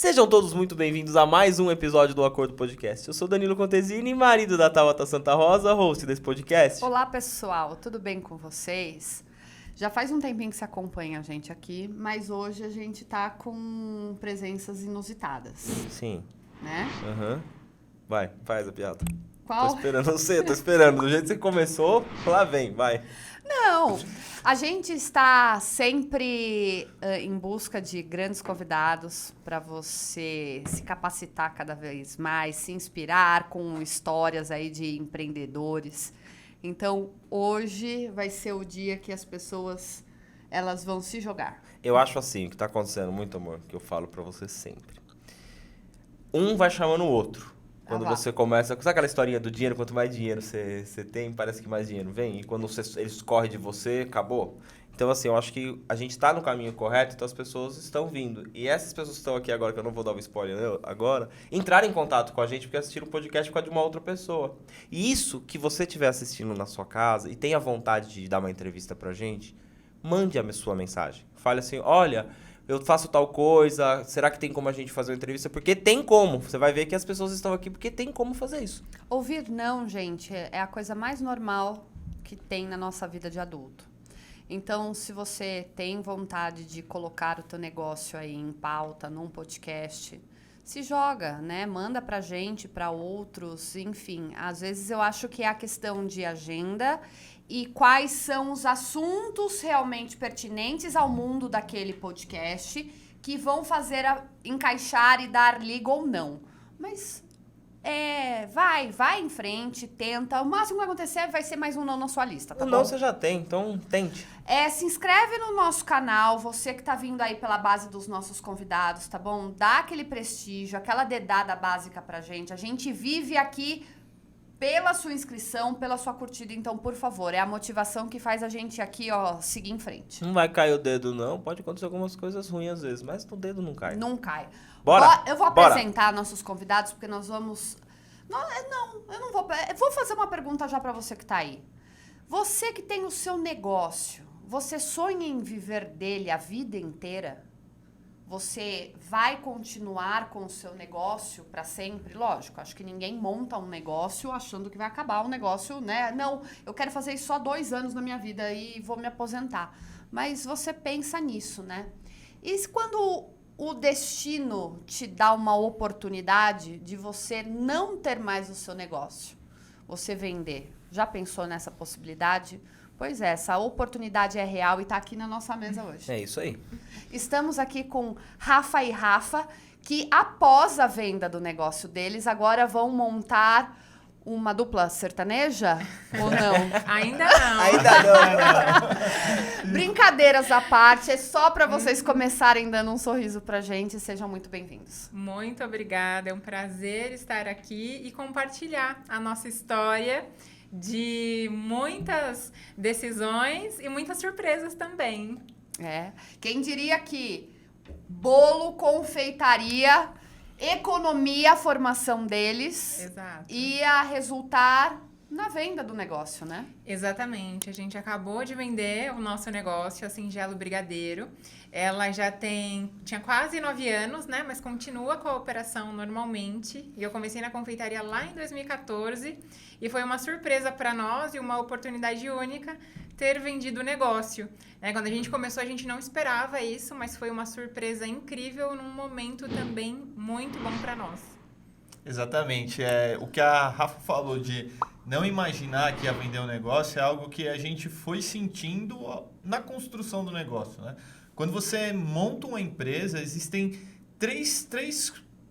Sejam todos muito bem-vindos a mais um episódio do Acordo Podcast. Eu sou Danilo Contesini, marido da Tabata Santa Rosa, host desse podcast. Olá, pessoal. Tudo bem com vocês? Já faz um tempinho que você acompanha a gente aqui, mas hoje a gente tá com presenças inusitadas. Sim. Né? Vai, faz a piada. Qual? Tô esperando você, tô esperando. Do jeito que você começou, lá vem, vai. Não, a gente está sempre em busca de grandes convidados para você se capacitar cada vez mais, se inspirar com histórias aí de empreendedores. Então, hoje vai ser o dia que as pessoas elas vão se jogar. Eu acho assim, o que tá acontecendo, muito amor, que eu falo pra você sempre. Um vai chamando o outro. Quando você começa... Sabe aquela historinha do dinheiro? Quanto mais dinheiro você tem, parece que mais dinheiro vem. E quando eles correm de você, acabou. Então, assim, eu acho que a gente tá no caminho correto, então as pessoas estão vindo. E essas pessoas que estão aqui agora, que eu não vou dar um spoiler agora, entraram em contato com a gente porque assistiram um podcast por causa de uma outra pessoa. E isso que você estiver assistindo na sua casa e tenha vontade de dar uma entrevista pra gente, mande a sua mensagem. Fale assim, olha... eu faço tal coisa, será que tem como a gente fazer uma entrevista? Porque tem como. Você vai ver que as pessoas estão aqui porque tem como fazer isso. Ouvir não, gente, é a coisa mais normal que tem na nossa vida de adulto. Então, se você tem vontade de colocar o teu negócio aí em pauta, num podcast, se joga, né? Manda pra gente, pra outros, enfim. Às vezes eu acho que é a questão de agenda e quais são os assuntos realmente pertinentes ao mundo daquele podcast que vão fazer encaixar e dar liga ou não. Mas vai em frente, tenta. O máximo que vai acontecer vai ser mais um não na sua lista, tá bom? O não você já tem, então tente. Se inscreve no nosso canal, você que tá vindo aí pela base dos nossos convidados, tá bom? Dá aquele prestígio, aquela dedada básica pra gente. A gente vive aqui pela sua inscrição, pela sua curtida, então, por favor, é a motivação que faz a gente aqui, ó, seguir em frente. Não vai cair o dedo, não. Pode acontecer algumas coisas ruins às vezes, mas o dedo não cai. Não cai. Bora! Eu vou apresentar nossos convidados, porque nós vamos... eu não vou... Eu vou fazer uma pergunta já pra você que tá aí. Você que tem o seu negócio, você sonha em viver dele a vida inteira? Você vai continuar com o seu negócio para sempre? Lógico, acho que ninguém monta um negócio achando que vai acabar o negócio, né? Não, eu quero fazer isso só 2 anos na minha vida e vou me aposentar. Mas você pensa nisso, né? E quando o destino te dá uma oportunidade de você não ter mais o seu negócio, você vender, já pensou nessa possibilidade? Pois é, essa oportunidade é real e está aqui na nossa mesa hoje. É isso aí. Estamos aqui com Rafa e Rafa, que após a venda do negócio deles, agora vão montar uma dupla sertaneja? Ou não? Ainda não. Ainda não. Brincadeiras à parte, é só para vocês começarem dando um sorriso pra gente. Sejam muito bem-vindos. Muito obrigada, é um prazer estar aqui e compartilhar a nossa história de muitas decisões e muitas surpresas também. Quem diria que bolo, confeitaria, economia, a formação deles, Exato. ia resultar na venda do negócio, né? Exatamente. A gente acabou de vender o nosso negócio, a Singelo Brigadeiro. Ela já tinha quase 9 anos, né? Mas continua com a operação normalmente. E eu comecei na confeitaria lá em 2014. E foi uma surpresa para nós e uma oportunidade única ter vendido o negócio. Quando a gente começou, a gente não esperava isso, mas foi uma surpresa incrível num momento também muito bom para nós. Exatamente. O que a Rafa falou de não imaginar que ia vender um negócio é algo que a gente foi sentindo na construção do negócio, né? Quando você monta uma empresa, existem três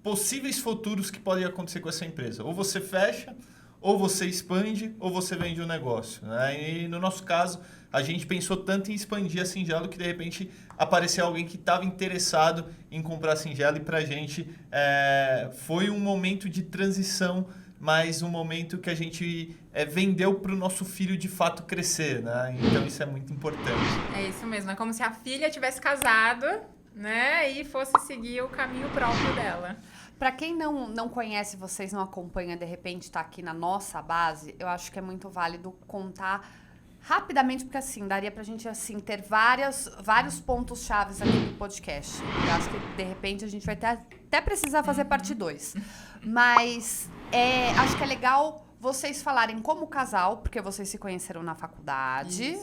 possíveis futuros que podem acontecer com essa empresa. Ou você fecha, ou você expande, ou você vende o negócio, né? E no nosso caso, a gente pensou tanto em expandir a Singelo que de repente apareceu alguém que estava interessado em comprar a Singelo e para a gente foi um momento de transição, mas um momento que a gente vendeu para o nosso filho de fato crescer, né? Então isso é muito importante. É isso mesmo, é como se a filha tivesse casado, né? E fosse seguir o caminho próprio dela. Para quem não conhece, vocês não acompanham, de repente está aqui na nossa base, eu acho que é muito válido contar Rapidamente, porque assim, daria pra gente assim, ter vários pontos chaves aqui no podcast. Eu acho que, de repente, a gente vai até precisar fazer parte 2. Mas acho que é legal vocês falarem como casal, porque vocês se conheceram na faculdade,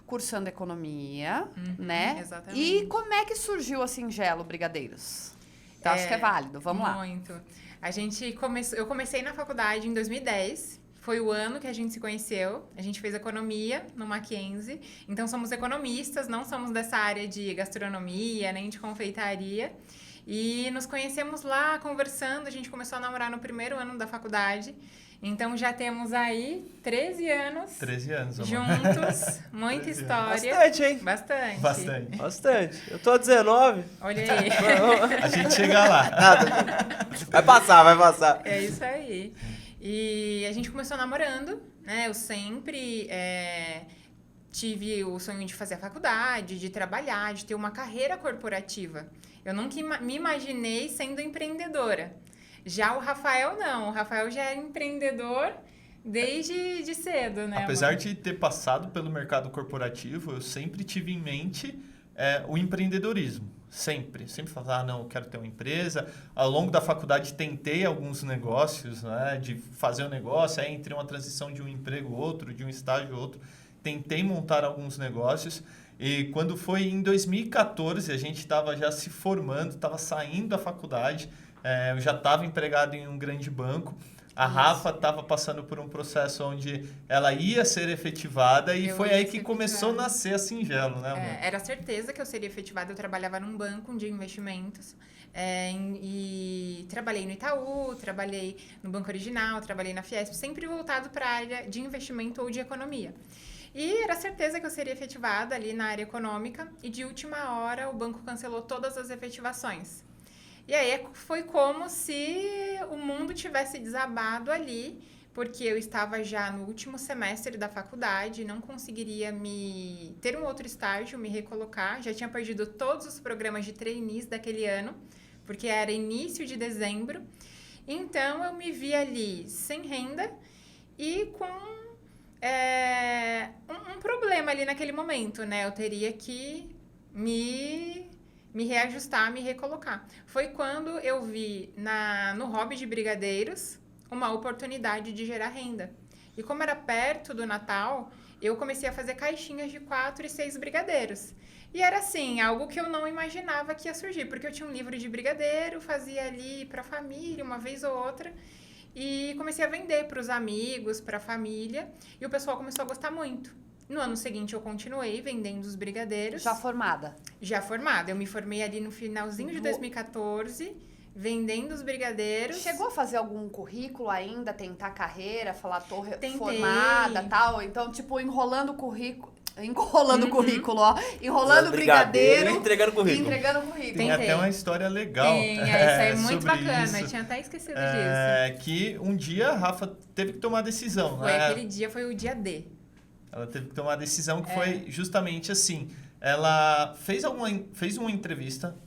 cursando economia, né? Exatamente. E como é que surgiu a Singelo Brigadeiros? Então, acho que é válido. Vamos lá. Muito. Eu comecei na faculdade em 2010. Foi o ano que a gente se conheceu. A gente fez economia no Mackenzie. Então, somos economistas, não somos dessa área de gastronomia, nem de confeitaria. E nos conhecemos lá, conversando. A gente começou a namorar no primeiro ano da faculdade. Então, já temos aí 13 anos. 13 anos, amor. Juntos. Muita história. Bastante, hein? Bastante. Bastante. Eu tô a 19. Olha aí. A gente chega lá. Nada. Vai passar. É isso aí. E a gente começou namorando, né? Eu sempre tive o sonho de fazer a faculdade, de trabalhar, de ter uma carreira corporativa. Eu nunca me imaginei sendo empreendedora. Já o Rafael, não. O Rafael já é empreendedor desde de cedo, né? Apesar de ter passado pelo mercado corporativo, eu sempre tive em mente o empreendedorismo. Sempre falava, não, eu quero ter uma empresa. Ao longo da faculdade tentei alguns negócios, né, de fazer um negócio, aí entre uma transição de um emprego outro, de um estágio outro, tentei montar alguns negócios. E quando foi em 2014, a gente estava já se formando, estava saindo da faculdade, eu já estava empregado em um grande banco. A Rafa estava passando por um processo onde ela ia ser efetivada e foi aí que começou a nascer a Singelo, né, amor? Era certeza que eu seria efetivada. Eu trabalhava num banco de investimentos e trabalhei no Itaú, trabalhei no Banco Original, trabalhei na Fiesp, sempre voltado para a área de investimento ou de economia. E era certeza que eu seria efetivada ali na área econômica e de última hora o banco cancelou todas as efetivações. E aí foi como se o mundo tivesse desabado ali, porque eu estava já no último semestre da faculdade, não conseguiria ter um outro estágio, me recolocar. Já tinha perdido todos os programas de trainees daquele ano, porque era início de dezembro. Então, eu me vi ali sem renda e com um problema ali naquele momento, né? Eu teria que me reajustar, me recolocar. Foi quando eu vi no hobby de brigadeiros uma oportunidade de gerar renda. E como era perto do Natal, eu comecei a fazer caixinhas de 4 e 6 brigadeiros. E era assim, algo que eu não imaginava que ia surgir, porque eu tinha um livro de brigadeiro, fazia ali para a família uma vez ou outra, e comecei a vender para os amigos, para a família, e o pessoal começou a gostar muito. No ano seguinte, eu continuei vendendo os brigadeiros. Já formada? Já formada. Eu me formei ali no finalzinho de 2014, vendendo os brigadeiros. Chegou a fazer algum currículo ainda, tentar carreira, falar tô Tentei. formada e tal? Então, tipo, enrolando o currículo, ó. Enrolando o brigadeiro. E entregando currículo. Tem até uma história legal. Isso aí é muito bacana. Isso. Eu tinha até esquecido disso. Que um dia a Rafa teve que tomar decisão. Foi aquele dia, foi o dia D. Ela teve que tomar uma decisão que foi justamente assim. Ela fez uma entrevista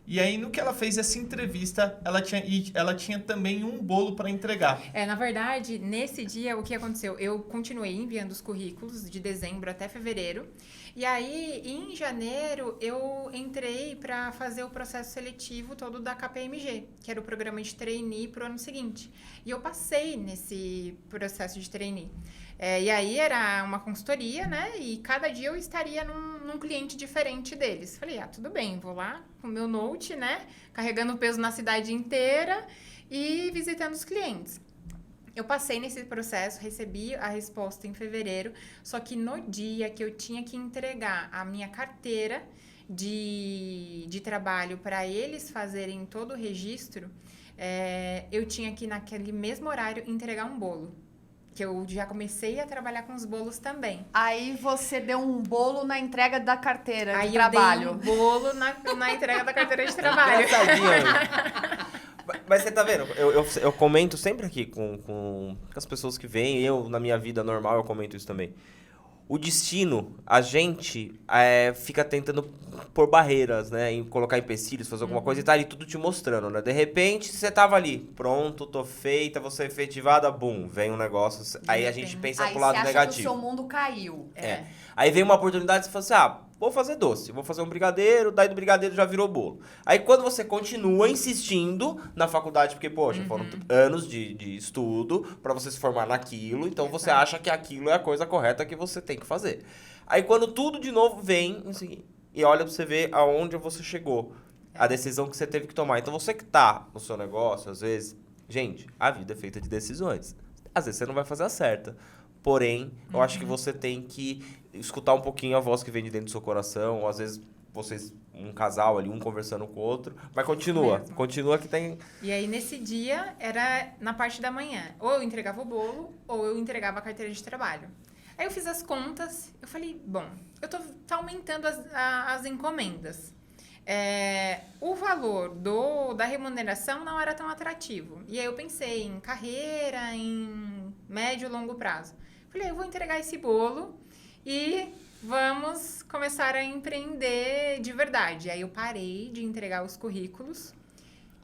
e aí no que ela fez essa entrevista, ela tinha também um bolo para entregar. Na verdade, nesse dia, o que aconteceu? Eu continuei enviando os currículos de dezembro até fevereiro. E aí, em janeiro, eu entrei para fazer o processo seletivo todo da KPMG, que era o programa de trainee para o ano seguinte. E eu passei nesse processo de trainee. E aí era uma consultoria, né? E cada dia eu estaria num cliente diferente deles. Falei, tudo bem, vou lá com o meu note, né? Carregando peso na cidade inteira e visitando os clientes. Eu passei nesse processo, recebi a resposta em fevereiro, só que no dia que eu tinha que entregar a minha carteira de trabalho para eles fazerem todo o registro, eu tinha que, naquele mesmo horário, entregar um bolo. Que eu já comecei a trabalhar com os bolos também. Aí você deu um bolo na entrega da carteira de trabalho. Eu dei um bolo na entrega da carteira de trabalho. Mas você tá vendo? Eu comento sempre aqui com as pessoas que vêm. Eu, na minha vida normal, eu comento isso também. O destino, a gente fica tentando pôr barreiras, né? Em colocar empecilhos, fazer alguma coisa e tá ali tudo te mostrando, né? De repente, você tava ali, pronto, tô feita, vou ser efetivada, bum, vem um negócio. Aí a gente pensa Aí pro lado você acha negativo. que o seu mundo caiu. Aí vem uma oportunidade e você fala assim, vou fazer doce, vou fazer um brigadeiro, daí do brigadeiro já virou bolo. Aí quando você continua insistindo na faculdade, porque, poxa, foram anos de estudo pra você se formar naquilo, então você acha que aquilo é a coisa correta que você tem que fazer. Aí quando tudo de novo vem, assim, e olha pra você ver aonde você chegou, a decisão que você teve que tomar. Então você que tá no seu negócio, às vezes, gente, a vida é feita de decisões. Às vezes você não vai fazer a certa. Porém, eu acho que você tem que escutar um pouquinho a voz que vem de dentro do seu coração. Ou às vezes, vocês, um casal ali, um conversando com o outro. Mas continua que tem... E aí, nesse dia, era na parte da manhã. Ou eu entregava o bolo, ou eu entregava a carteira de trabalho. Aí eu fiz as contas, eu falei, bom, tá aumentando as encomendas. O valor da remuneração não era tão atrativo. E aí eu pensei em carreira, em médio e longo prazo. Falei, eu vou entregar esse bolo e vamos começar a empreender de verdade. Aí eu parei de entregar os currículos,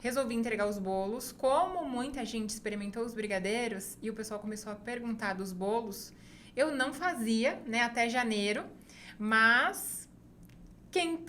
resolvi entregar os bolos. Como muita gente experimentou os brigadeiros e o pessoal começou a perguntar dos bolos, eu não fazia, né, até janeiro, mas quem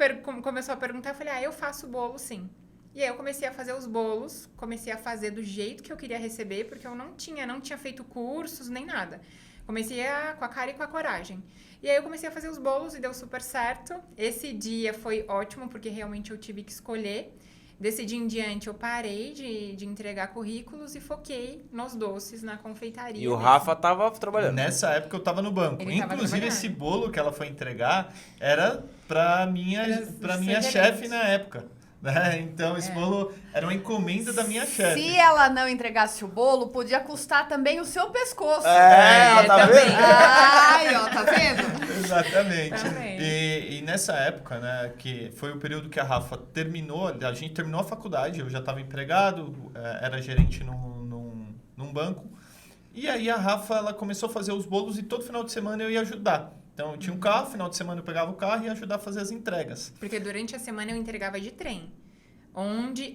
começou a perguntar, eu falei, eu faço bolo sim. E aí eu comecei a fazer os bolos, comecei a fazer do jeito que eu queria receber, porque eu não tinha feito cursos nem nada. Comecei com a cara e com a coragem. E aí eu comecei a fazer os bolos e deu super certo. Esse dia foi ótimo, porque realmente eu tive que escolher. Desse dia em diante eu parei de entregar currículos e foquei nos doces, na confeitaria. E o Rafa tava trabalhando. Nessa época eu tava no banco. Ele tava Inclusive, trabalhando. esse bolo que ela foi entregar era pra minha ser chefe gerente. na época. Né? Então, esse bolo era uma encomenda da minha chefe. Se ela não entregasse o bolo, podia custar também o seu pescoço. Tá também. vendo? Ai, ó, tá vendo? Exatamente. Também. E nessa época, né, que foi o período que a Rafa terminou, a gente terminou a faculdade, eu já estava empregado, era gerente num banco. E aí a Rafa, ela começou a fazer os bolos e todo final de semana eu ia ajudar. Então, eu tinha um carro, final de semana eu pegava o carro e ia ajudar a fazer as entregas. Porque durante a semana eu entregava de trem.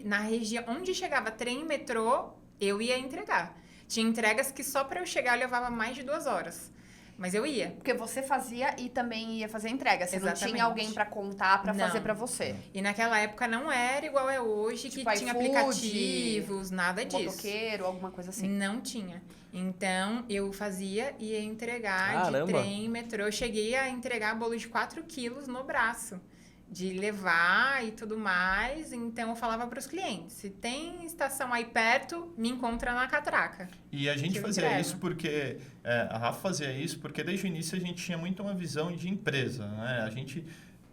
Na região onde chegava trem e metrô, eu ia entregar. Tinha entregas que só para eu chegar eu levava mais de 2 horas. Mas eu ia. Porque você fazia e também ia fazer entrega. Você não Exatamente. tinha alguém pra contar, pra Não. fazer pra você. E naquela época não era igual é hoje, Tipo que tinha iFood, aplicativos, nada disso. Motoqueiro, alguma coisa assim. Não tinha. Então, eu fazia e ia entregar Caramba. de trem, metrô. Eu cheguei a entregar bolo de 4 quilos no braço. De levar e tudo mais. Então, eu falava para os clientes, se tem estação aí perto, me encontra na catraca. E a gente Que eu fazia entrego. isso porque... a Rafa fazia isso porque desde o início a gente tinha muito uma visão de empresa, né? A gente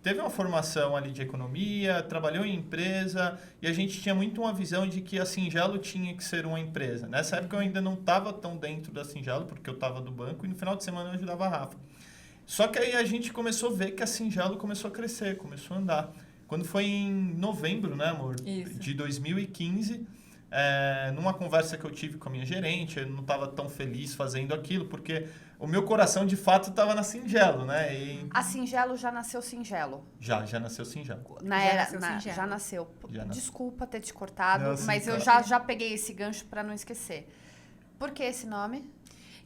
teve uma formação ali de economia, trabalhou em empresa e a gente tinha muito uma visão de que a Singelo tinha que ser uma empresa. Nessa época eu ainda não estava tão dentro da Singelo, porque eu estava do banco e no final de semana eu ajudava a Rafa. Só que aí a gente começou a ver que a Singelo começou a crescer, começou a andar. Quando foi em novembro, né, amor? Isso. De 2015, numa conversa que eu tive com a minha gerente, eu não estava tão feliz fazendo aquilo, porque o meu coração, de fato, estava na Singelo, né? E A Singelo já nasceu Singelo. já nasceu Singelo. Nasceu Singelo. Já nasceu. Já nasceu. Desculpa ter te cortado, Não, sim, mas eu claro. já peguei esse gancho pra não esquecer. Por que esse nome?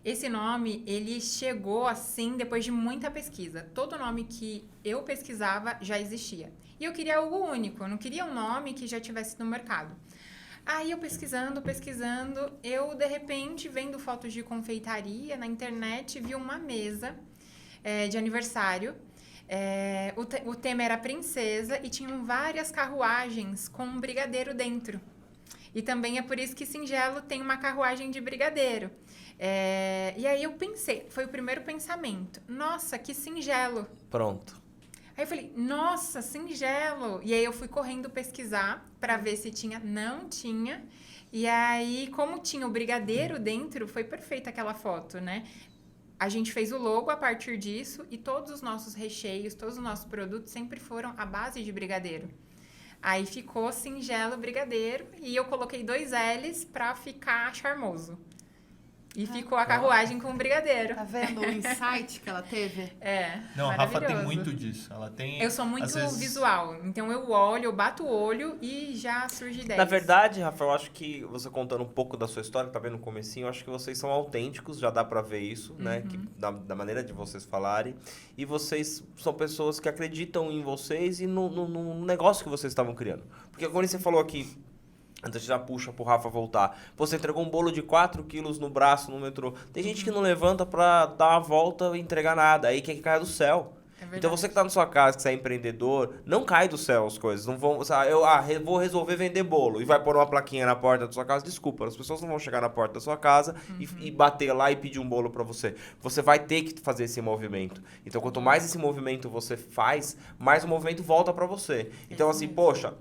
Esse nome, ele chegou assim depois de muita pesquisa. Todo nome que eu pesquisava já existia. E eu queria algo único, eu não queria um nome que já tivesse no mercado. Aí eu pesquisando, eu de repente, vendo fotos de confeitaria na internet, vi uma mesa de aniversário. O tema era princesa e tinham várias carruagens com um brigadeiro dentro. E também é por isso que Singelo tem uma carruagem de brigadeiro. E aí eu pensei, foi o primeiro pensamento. Nossa, que singelo. Pronto. Aí eu falei, nossa, singelo. E aí eu fui correndo pesquisar para ver se tinha. Não tinha. E aí, como tinha o brigadeiro dentro, foi perfeita aquela foto, né? A gente fez o logo a partir disso e todos os nossos recheios, todos os nossos produtos sempre foram à base de brigadeiro. Aí ficou Singelo Brigadeiro e eu coloquei 2 L's para ficar charmoso. E ficou a carruagem com o brigadeiro. Tá vendo o insight que ela teve? Não, a Rafa tem maravilhoso. muito disso. Ela tem... Eu sou muito às vezes... visual, então eu olho, eu bato o olho e já surge ideias. Na verdade, Rafa, eu acho que você contando um pouco da sua história, que tá vendo no comecinho, eu acho que vocês são autênticos, já dá pra ver isso, né? Que, da maneira de vocês falarem. E vocês são pessoas que acreditam em vocês e no negócio que vocês estavam criando. Porque quando você falou aqui, antes já puxa pro Rafa voltar. Você entregou um bolo de 4 quilos no braço no metrô. Tem gente que não levanta pra dar uma volta e entregar nada. Aí quer que caia do céu. Então você que tá na sua casa, que você é empreendedor, não cai do céu as coisas. Não vão, vou resolver vender bolo e vai pôr uma plaquinha na porta da sua casa. Desculpa, as pessoas não vão chegar na porta da sua casa e bater lá e pedir um bolo pra você. Você vai ter que fazer esse movimento. Então quanto mais esse movimento você faz, mais o movimento volta pra você. Então assim, poxa...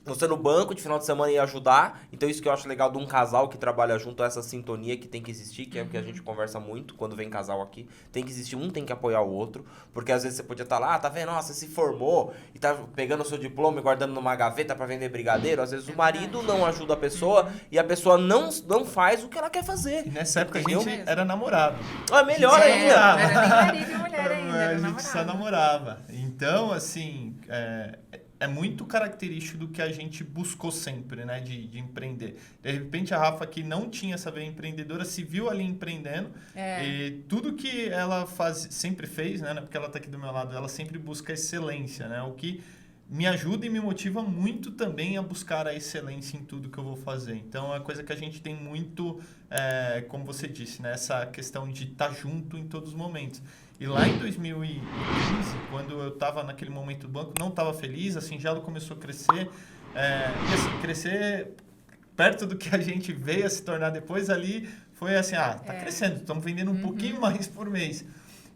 Você no banco de final de semana ia ajudar. Então isso que eu acho legal de um casal que trabalha junto, essa sintonia que tem que existir, que é o que a gente conversa muito quando vem casal aqui. Tem que existir, um tem que apoiar o outro. Porque às vezes você podia estar lá, tá vendo? Nossa, você se formou e tá pegando o seu diploma e guardando numa gaveta pra vender brigadeiro. Às vezes o marido não ajuda a pessoa e a pessoa não faz o que ela quer fazer. E nessa época entendeu? a gente era namorado. Ah, melhor ainda. Não era nem marido e mulher ainda, era A gente namorado. só namorava. Então, assim... É muito característico do que a gente buscou sempre, né? De empreender. De repente, a Rafa, que não tinha essa veia empreendedora, se viu ali empreendendo. E tudo que ela sempre fez, né? Porque ela está aqui do meu lado, ela sempre busca excelência, né? O que me ajuda e me motiva muito também a buscar a excelência em tudo que eu vou fazer. Então, é uma coisa que a gente tem muito, como você disse, né? Essa questão de estar junto em todos os momentos. E lá em 2015, quando eu estava naquele momento do banco, não estava feliz, a Singelo começou a crescer. E assim, crescer perto do que a gente veio a se tornar depois ali, foi assim, tá crescendo, estamos vendendo um pouquinho mais por mês.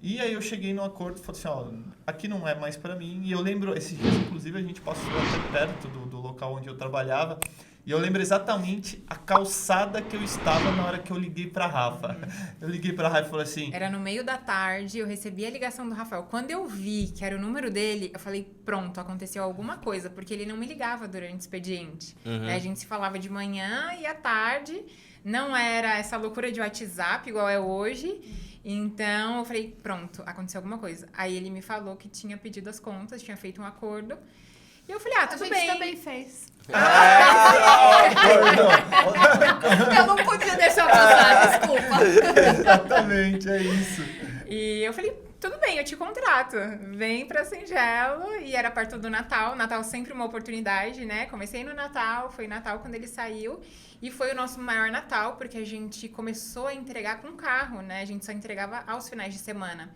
E aí eu cheguei num acordo e falei assim, aqui não é mais para mim. E eu lembro, esses dias, inclusive, a gente passou até perto do local onde eu trabalhava. E eu lembro exatamente a calçada que eu estava na hora que eu liguei pra Rafa. Eu liguei pra Rafa e falei assim... Era no meio da tarde, eu recebi a ligação do Rafael. Quando eu vi que era o número dele, eu falei, pronto, aconteceu alguma coisa. Porque ele não me ligava durante o expediente. Né? A gente se falava de manhã e à tarde. Não era essa loucura de WhatsApp igual é hoje. Então, eu falei, pronto, aconteceu alguma coisa. Aí ele me falou que tinha pedido as contas, tinha feito um acordo. E eu falei, tudo bem. A gente também fez. Não. Eu não podia deixar passar, desculpa. Exatamente, é isso. E eu falei, tudo bem, eu te contrato. Vem pra Singelo. E era perto do Natal. Natal sempre uma oportunidade, né? Comecei no Natal, foi Natal quando ele saiu. E foi o nosso maior Natal, porque a gente começou a entregar com carro, né? A gente só entregava aos finais de semana.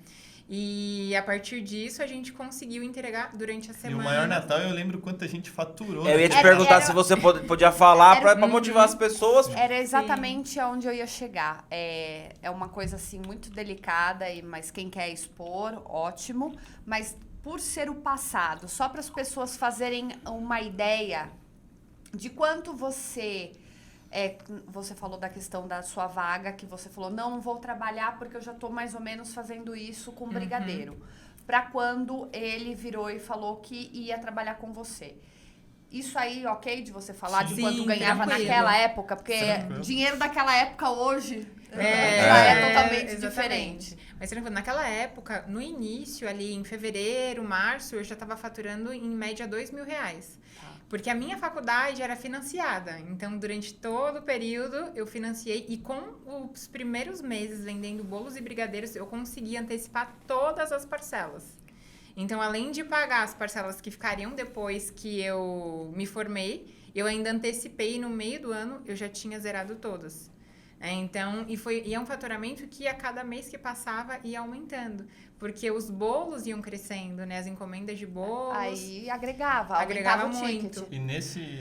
E a partir disso, a gente conseguiu entregar durante a semana. E o maior Natal, eu lembro quanto a gente faturou. Eu ia te perguntar se você podia falar pra motivar as pessoas. Era exatamente aonde eu ia chegar. É uma coisa, assim, muito delicada, mas quem quer expor, ótimo. Mas por ser o passado, só para as pessoas fazerem uma ideia de quanto você... você falou da questão da sua vaga, que você falou, não vou trabalhar porque eu já estou mais ou menos fazendo isso com brigadeiro. Para quando ele virou e falou que ia trabalhar com você. Isso aí, ok de você falar de quanto ganhava naquela época? Porque dinheiro daquela época hoje já é totalmente diferente. Mas tranquilo, naquela época, no início, ali em fevereiro, março, eu já estava faturando em média R$2.000. Porque a minha faculdade era financiada. Então, durante todo o período, eu financiei. E com os primeiros meses vendendo bolos e brigadeiros, eu consegui antecipar todas as parcelas. Então, além de pagar as parcelas que ficariam depois que eu me formei, eu ainda antecipei. No meio do ano, eu já tinha zerado todas. Então, e é um faturamento que a cada mês que passava ia aumentando. Porque os bolos iam crescendo, né? As encomendas de bolos. Aí agregava o muito. ticket. E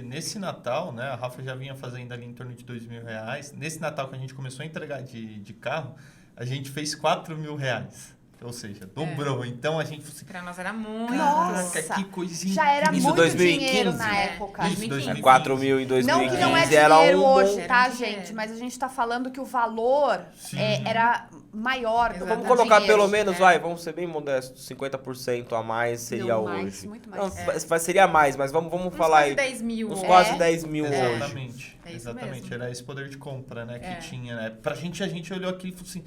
nesse Natal, né? A Rafa já vinha fazendo ali em torno de R$2.000. Nesse Natal que a gente começou a entregar de carro, a gente fez R$4.000. Ou seja, dobrou. Então a gente falou assim, Pra nós era muito. Nossa, que coisinha. já era Isso, muito 2015? dinheiro na época. Isso, 2015. 4 mil em 2015 Não que não é era dinheiro um hoje, bom... tá, Era dinheiro. gente? Mas a gente tá falando que o valor Sim. era maior do Vamos que colocar dinheiro. pelo menos, vamos ser bem modestos, 50% a mais seria Não, hoje. mais, muito mais. Não, seria mais, mas vamos Uns falar quase aí. 10 mil. Uns É. quase 10 mil hoje. Exatamente. É isso Exatamente. mesmo. Era esse poder de compra, né, que É. tinha, né? Pra gente, a gente olhou aquilo e falou assim,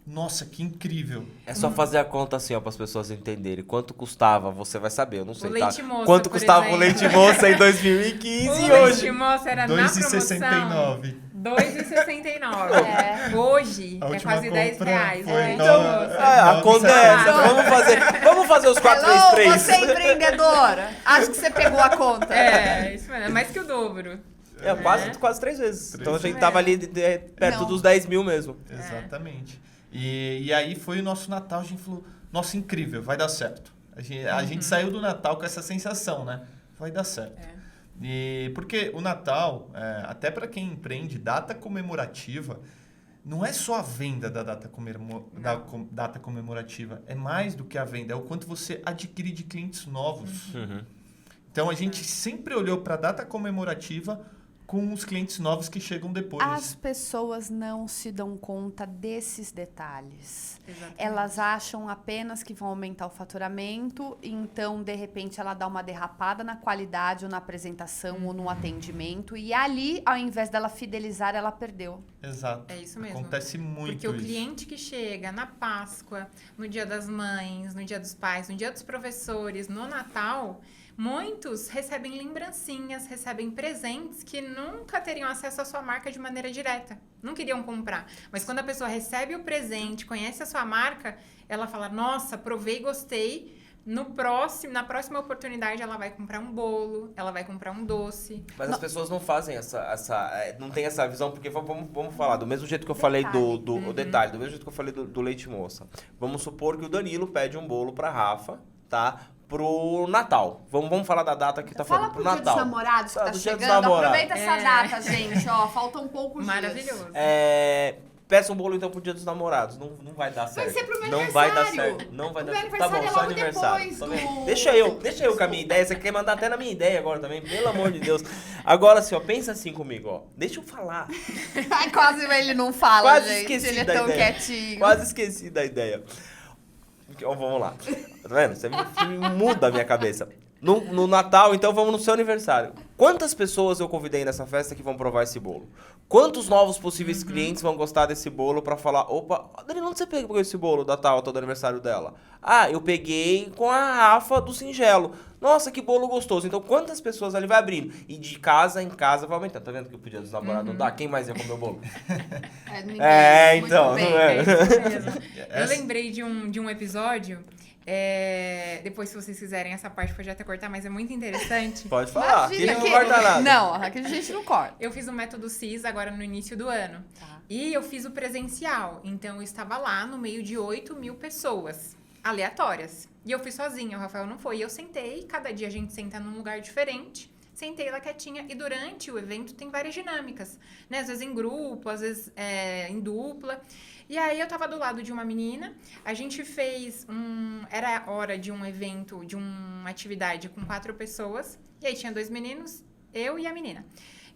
nossa, que incrível. É só fazer a conta assim, ó, para as pessoas entenderem. Quanto custava, você vai saber, eu não sei, leite tá? moça, Quanto por custava o exemplo. leite moça em 2015 O e leite hoje? moça era na promoção. 2,69. 2,69. É. Hoje, A é última quase 10 compra reais. foi Né? nove- Moça. A conta é essa. Vamos fazer os Hello, 433. você empreendedora. Acho que você pegou a conta. É, isso mesmo. É mais que o dobro. É, quase 3 vezes. Então a gente vezes. tava ali perto Não. dos 10 mil mesmo. Exatamente. E aí foi o nosso Natal, a gente falou, nossa, incrível, vai dar certo. A gente saiu do Natal com essa sensação, né? Vai dar certo. É. E porque o Natal, até para quem empreende, data comemorativa, não é só a venda da data comemorativa, é mais do que a venda, é o quanto você adquire de clientes novos. Então a gente sempre olhou para a data comemorativa com os clientes novos que chegam depois. As pessoas não se dão conta desses detalhes. Exatamente. Elas acham apenas que vão aumentar o faturamento, então, de repente, ela dá uma derrapada na qualidade ou na apresentação ou no atendimento. E ali, ao invés dela fidelizar, ela perdeu. Exato. É isso mesmo. Acontece muito Porque o isso. cliente que chega na Páscoa, no Dia das Mães, no Dia dos Pais, no Dia dos Professores, no Natal, muitos recebem lembrancinhas, recebem presentes que nunca teriam acesso à sua marca de maneira direta. Não queriam comprar. Mas quando a pessoa recebe o presente, conhece a sua marca, ela fala, nossa, provei, gostei. Na próxima oportunidade, ela vai comprar um bolo, ela vai comprar um doce. Mas as pessoas não fazem não tem essa visão, porque vamos falar, do mesmo jeito que eu falei o detalhe, do mesmo jeito que eu falei do leite moça. Vamos supor que o Danilo pede um bolo pra Rafa, tá? Pro Natal. Vamos falar da data que tá Fala falando, pro pro Dia dos Natal. Namorados que tá Do Dia dos chegando. Namorados. Aproveita essa data, gente. Ó, falta um pouco dias. Maravilhoso. Peça um bolo então pro Dia dos Namorados. Não vai dar certo. Vai ser pro meu Não vai dar aniversário. certo. Não vai O dar meu certo. Tá bom, aniversário é só logo aniversário. depois Tá do- vendo? Deixa eu com a minha ideia. Você quer mandar até na minha ideia agora também, pelo amor de Deus. Agora assim, ó, pensa assim comigo, ó. Deixa eu falar. Ai, quase ele não fala, Quase gente. esqueci Ele é da tão ideia. quietinho. Quase esqueci da ideia. Ó, vamos lá. Tá vendo? Você muda a minha cabeça. No Natal, então vamos no seu aniversário. Quantas pessoas eu convidei nessa festa que vão provar esse bolo? Quantos novos possíveis clientes vão gostar desse bolo pra falar, opa, Danilo, onde você pegou esse bolo da tal do aniversário dela? Ah, eu peguei com a Rafa do Singelo. Nossa, que bolo gostoso. Então, quantas pessoas ali vai abrindo? E de casa em casa vai aumentando. Tá vendo que o Dia dos Namorados não dá? Quem mais ia comer o bolo? Ninguém. Muito Então, bem. não é? É isso mesmo. Eu Essa- lembrei de um episódio. Depois, se vocês quiserem, essa parte pode até cortar, mas é muito interessante. Pode falar, Imagina que que- não corta nada. Não, aqui a gente não corta. Eu fiz o método CIS agora no início do ano. Tá. E eu fiz o presencial. Então, eu estava lá no meio de 8 mil pessoas aleatórias. E eu fui sozinha, o Rafael não foi. E eu sentei, cada dia a gente senta num lugar diferente. Sentei lá quietinha e durante o evento tem várias dinâmicas, né? Às vezes em grupo, às vezes em dupla. E aí eu tava do lado de uma menina, a gente fez era a hora de um evento, de uma atividade com 4 pessoas. E aí tinha 2 meninos, eu e a menina.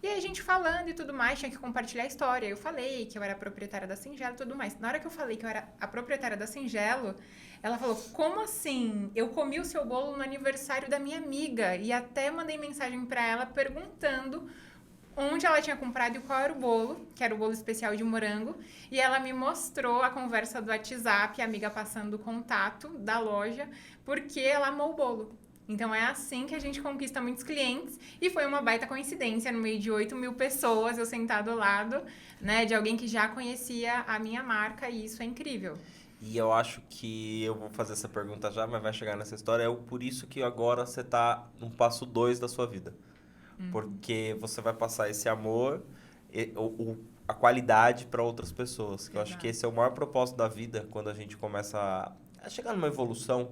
E aí a gente falando e tudo mais, tinha que compartilhar a história. Eu falei que eu era proprietária da Singelo e tudo mais. Na hora que eu falei que eu era a proprietária da Singelo, ela falou, como assim? Eu comi o seu bolo no aniversário da minha amiga. E até mandei mensagem pra ela perguntando onde ela tinha comprado e qual era o bolo, que era o bolo especial de morango. E ela me mostrou a conversa do WhatsApp, a amiga passando o contato da loja, porque ela amou o bolo. Então, é assim que a gente conquista muitos clientes. E foi uma baita coincidência, no meio de 8 mil pessoas, eu sentado ao lado, né, de alguém que já conhecia a minha marca, e isso é incrível. E eu acho que eu vou fazer essa pergunta já, mas vai chegar nessa história. É por isso que agora você tá no passo 2 da sua vida. Porque você vai passar esse amor, a qualidade para outras pessoas. Que eu acho que esse é o maior propósito da vida, quando a gente começa a chegar numa evolução,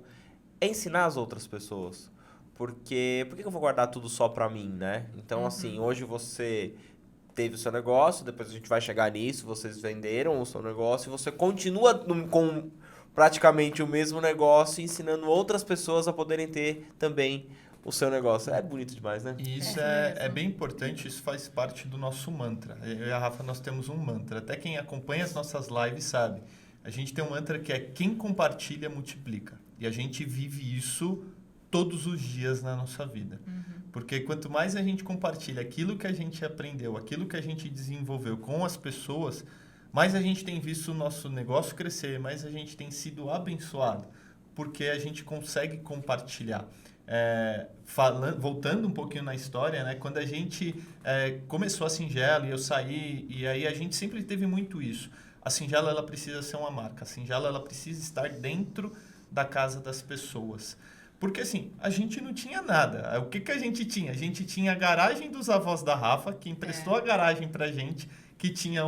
é ensinar as outras pessoas. Porque por que eu vou guardar tudo só para mim, né? Então, assim, hoje você teve o seu negócio, depois a gente vai chegar nisso, vocês venderam o seu negócio e você continua praticamente o mesmo negócio, ensinando outras pessoas a poderem ter também o seu negócio. É bonito demais, né? E isso É é mesmo. bem importante, isso faz parte do nosso mantra. Eu e a Rafa, nós temos um mantra. Até quem acompanha as nossas lives sabe. A gente tem um mantra que é quem compartilha, multiplica. E a gente vive isso todos os dias na nossa vida. Porque quanto mais a gente compartilha aquilo que a gente aprendeu, aquilo que a gente desenvolveu com as pessoas, mais a gente tem visto o nosso negócio crescer, mais a gente tem sido abençoado. Porque a gente consegue compartilhar. Voltando um pouquinho na história, né? Quando a gente começou a Singelo e eu saí, e aí a gente sempre teve muito isso. A Singelo, ela precisa ser uma marca. A Singelo, ela precisa estar dentro da casa das pessoas. Porque assim, a gente não tinha nada. O que a gente tinha? A gente tinha a garagem dos avós da Rafa, que emprestou a garagem pra gente, que tinha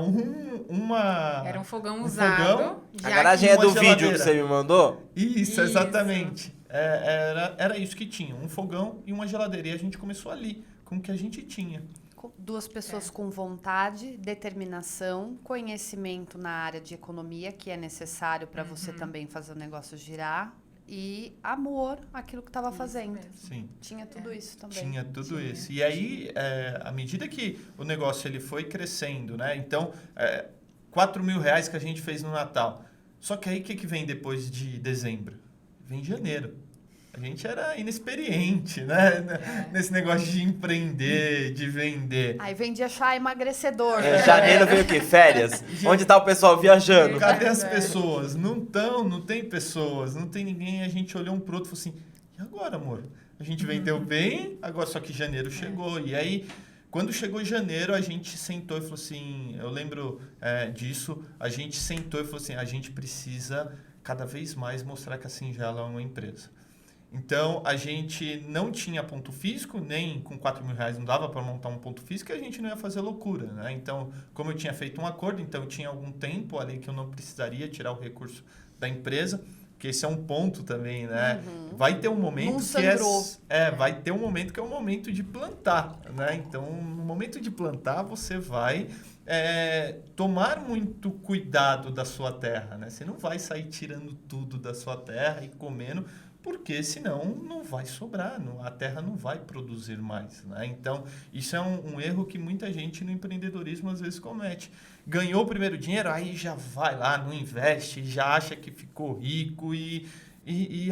Era um fogão um usado. fogão. A já garagem que- é do uma vídeo que geladeira. você me mandou? Isso, Isso. exatamente. Era isso que tinha, um fogão e uma geladeira. E a gente começou ali, com o que a gente tinha. Duas pessoas com vontade, determinação, conhecimento na área de economia, que é necessário para você também fazer o negócio girar, e amor àquilo que estava Isso fazendo. mesmo. Sim. Tinha tudo isso também. Tinha tudo Tinha. isso. E aí, à medida que o negócio ele foi crescendo, né? Então, R$4.000 que a gente fez no Natal. Só que aí, o que vem depois de dezembro? Vem janeiro. A gente era inexperiente, né? Nesse negócio de empreender, de vender. Aí vendia chá emagrecedor. Janeiro veio o quê? Férias? Onde tá o pessoal viajando? Cadê as pessoas? Não tem pessoas, não tem ninguém. A gente olhou um pro outro e falou assim, e agora, amor? A gente vendeu bem, agora só que janeiro chegou. E aí, quando chegou janeiro, a gente sentou e falou assim, eu lembro disso, a gente sentou e falou assim, a gente precisa cada vez mais mostrar que a Singelo é uma empresa. Então, a gente não tinha ponto físico, nem com R$4.000 não dava para montar um ponto físico, e a gente não ia fazer loucura, né? Então, como eu tinha feito um acordo, então eu tinha algum tempo ali que eu não precisaria tirar o recurso da empresa, porque esse é um ponto também, né? Vai ter um momento Não que sangrou. vai ter um momento que é o momento de plantar, né? Então, no momento de plantar, você vai tomar muito cuidado da sua terra, né? Você não vai sair tirando tudo da sua terra e comendo, porque senão não vai sobrar, a terra não vai produzir mais, né? Então, isso é um erro que muita gente no empreendedorismo às vezes comete. Ganhou o primeiro dinheiro, aí já vai lá, não investe, já acha que ficou rico e